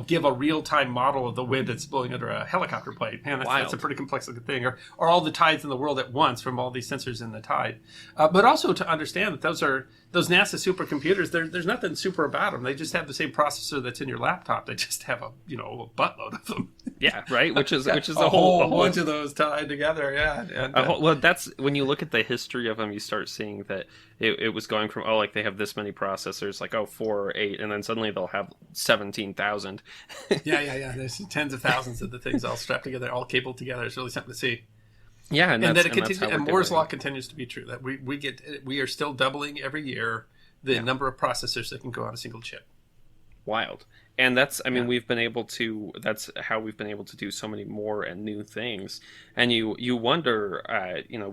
give a real-time model of the wind that's blowing under a helicopter plane. Man, that's a pretty complex looking thing. Or all the tides in the world at once from all these sensors in the tide. But also to understand that those NASA supercomputers, there's nothing super about them. They just have the same processor that's in your laptop. They just have a buttload of them. Yeah, right. Which is a whole bunch of those tied together. Yeah. And, that's when you look at the history of them, you start seeing that it was going from they have this many processors, 4 or 8, and then suddenly they'll have 17,000. Yeah. There's tens of thousands of the things all strapped together, all cabled together. It's really something to see. Yeah, and that it continues, and Moore's law continues to be true. That we are still doubling every year the number of processors that can go on a single chip. Wild. And that's we've been able to. That's how we've been able to do so many more and new things. And you wonder,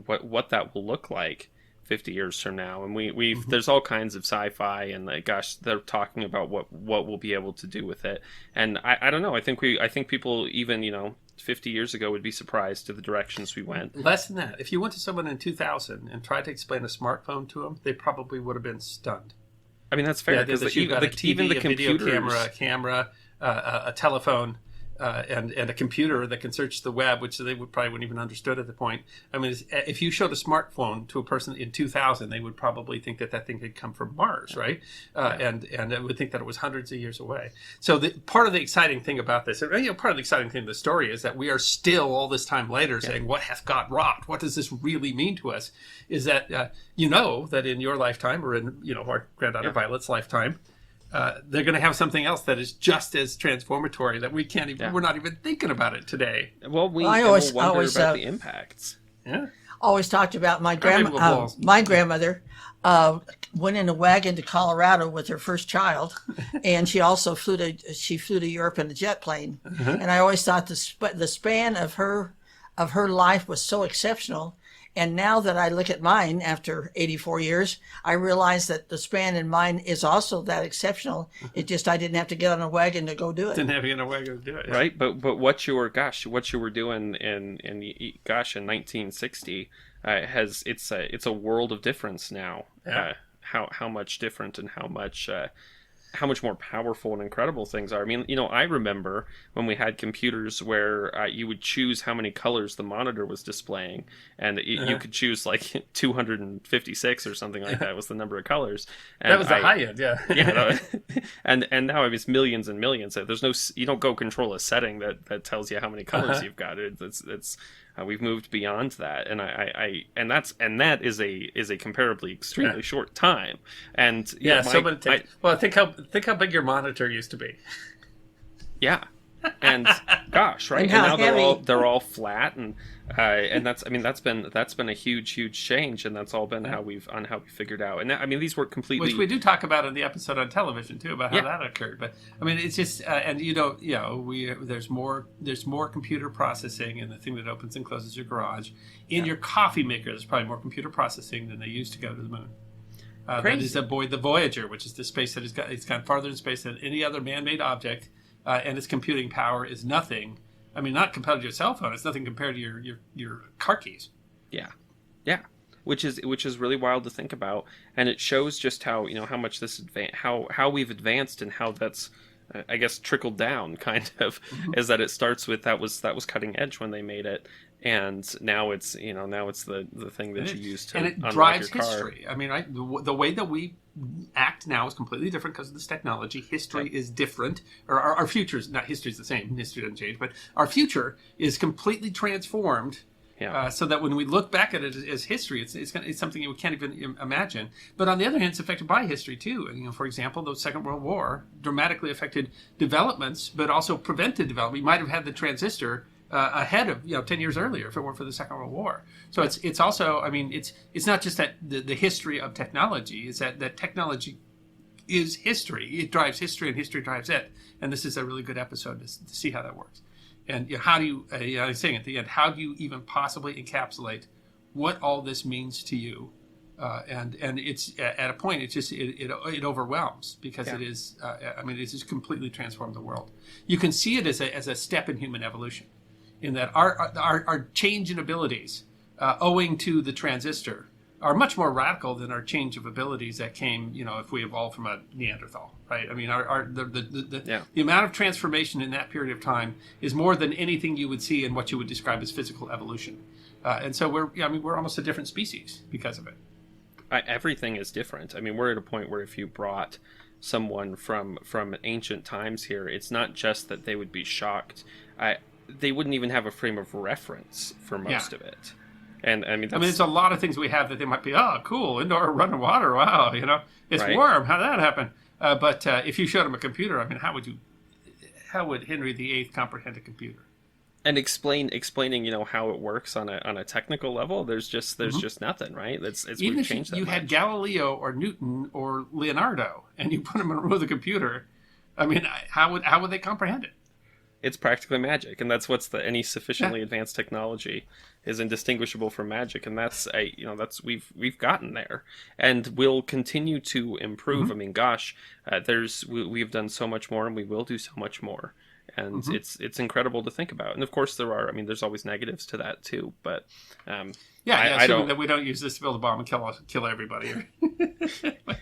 what that will look like 50 years from now. And there's all kinds of sci-fi, and they're talking about what we'll be able to do with it. And I don't know. I think people even 50 years ago would be surprised to the directions we went. Less than that. If you went to someone in 2000 and tried to explain a smartphone to them, they probably would have been stunned. I mean, that's fair, because you've got a TV, even the a video computers, camera, a telephone, and a computer that can search the web, which they wouldn't even understood at the point. I mean, if you showed a smartphone to a person in 2000, they would probably think that thing had come from Mars, right? And they would think that it was hundreds of years away. So part of the exciting thing about this, part of the exciting thing of the story is that we are still all this time later saying, what hath God wrought? What does this really mean to us? Is that that in your lifetime, or in our granddaughter Violet's lifetime, they're going to have something else that is just as transformatory that we can't even. We're not even thinking about it today. Well, I always wonder about the impacts. Yeah. Always talked about my grandmother went in a wagon to Colorado with her first child, and she also flew to Europe in a jet plane. And I always thought the span of her life was so exceptional. And now that I look at mine after 84 years, I realize that the span in mine is also that exceptional. It just, I didn't have to get on a wagon to go do it. Didn't have to get on a wagon to do it. Yeah. Right. But what you were doing in 1960 it's a world of difference now. Yeah. How much different, and how much more powerful and incredible things are. I mean, I remember when we had computers where you would choose how many colors the monitor was displaying, and you could choose 256 or something like that was the number of colors. And that was the high end, yeah. Yeah, and now it's millions and millions. You don't go control a setting that tells you how many colors you've got. It's we've moved beyond that, and that is a comparably extremely short time. And think how big your monitor used to be. Yeah, And gosh, right? And And how now heavy. they're all flat, and that's been a huge change, and that's all been how we figured out. And these were completely, Which we do talk about in the episode on television too, about how Yeah. that occurred. But I mean, it's just and there's more computer processing in the thing that opens and closes your garage. In your coffee maker, there's probably more computer processing than they used to go to the moon. That is the Voyager, which is the space that it's gone farther in space than any other man-made object, and its computing power is nothing. I mean, not compared to your cell phone. It's nothing compared to your car keys. Yeah, which is really wild to think about, and it shows just how how much this how we've advanced, and how that's I guess trickled down kind of, is that it starts with that was cutting edge when they made it, and now it's the thing that you use to and it unlock drives your car. history. I mean, right, the way that we act now is completely different because of this technology. History is different, or our future is not. History is the same. History doesn't change, but our future is completely transformed. Yeah. So that when we look back at it as history, it's something we can't even imagine. But on the other hand, it's affected by history too. And, for example, the Second World War dramatically affected developments, but also prevented development. You might have had the transistor ahead of 10 years earlier if it weren't for the Second World War. So it's also, I mean, it's not just that the history of technology is that technology is history. It drives history, and history drives it. And this is a really good episode to see how that works. And how do you, I was saying at the end, how do you even possibly encapsulate what all this means to you? And it's at a point, it overwhelms, because it is, it's just completely transformed the world. You can see it as a step in human evolution, in that our change in abilities, owing to the transistor, are much more radical than our change of abilities that came, if we evolved from a Neanderthal, right? I mean, the amount of transformation in that period of time is more than anything you would see in what you would describe as physical evolution. And so we're almost a different species because of it. Everything is different. I mean, we're at a point where if you brought someone from ancient times here, it's not just that they would be shocked. They wouldn't even have a frame of reference for most of it. And there's a lot of things we have that they might be, cool, indoor running water, wow, it's right. warm, how'd that happen? But if you showed them a computer, I mean, how would Henry VIII comprehend a computer? And explaining how it works on a technical level, there's just nothing, right? Even if you had Galileo or Newton or Leonardo and you put them in a room with a computer, I mean, how would they comprehend it? It's practically magic, and that's any sufficiently advanced technology is indistinguishable from magic, and that's we've gotten there, and we'll continue to improve. Mm-hmm. I mean, gosh, we've done so much more, and we will do so much more, and it's incredible to think about. And of course, there's always negatives to that too, but I don't that we don't use this to build a bomb and kill everybody.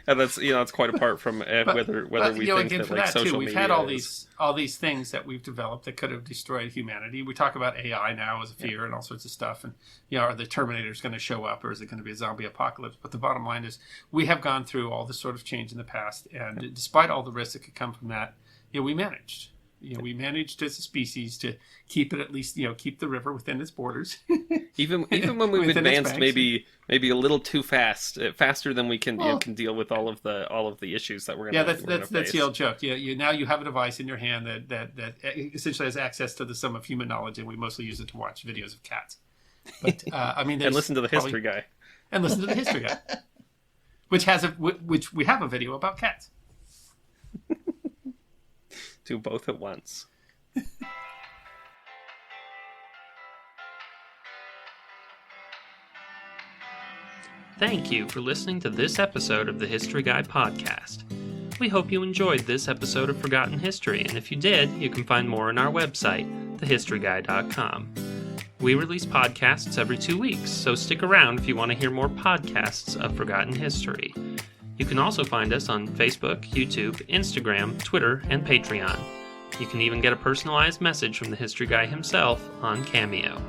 And that's quite apart from whether we think again, that for like that social too, media we've had all these things that we've developed that could have destroyed humanity. We talk about AI now as a fear and all sorts of stuff, and are the Terminators going to show up, or is it going to be a zombie apocalypse? But the bottom line is, we have gone through all this sort of change in the past, and despite all the risks that could come from that, we managed. We managed as a species to keep it, at least, keep the river within its borders. even when we've advanced maybe a little too fast, faster than we can can deal with all of the issues that we're going to face. That's the old joke. Now you have a device in your hand that essentially has access to the sum of human knowledge, and we mostly use it to watch videos of cats. But and listen to the history guy. And listen to the history guy, which we have a video about cats. Do both at once. Thank you for listening to this episode of the History Guy podcast. We hope you enjoyed this episode of Forgotten History, and if you did, you can find more on our website, thehistoryguy.com. We release podcasts every 2 weeks, so stick around if you want to hear more podcasts of Forgotten History. You can also find us on Facebook, YouTube, Instagram, Twitter, and Patreon. You can even get a personalized message from the History Guy himself on Cameo.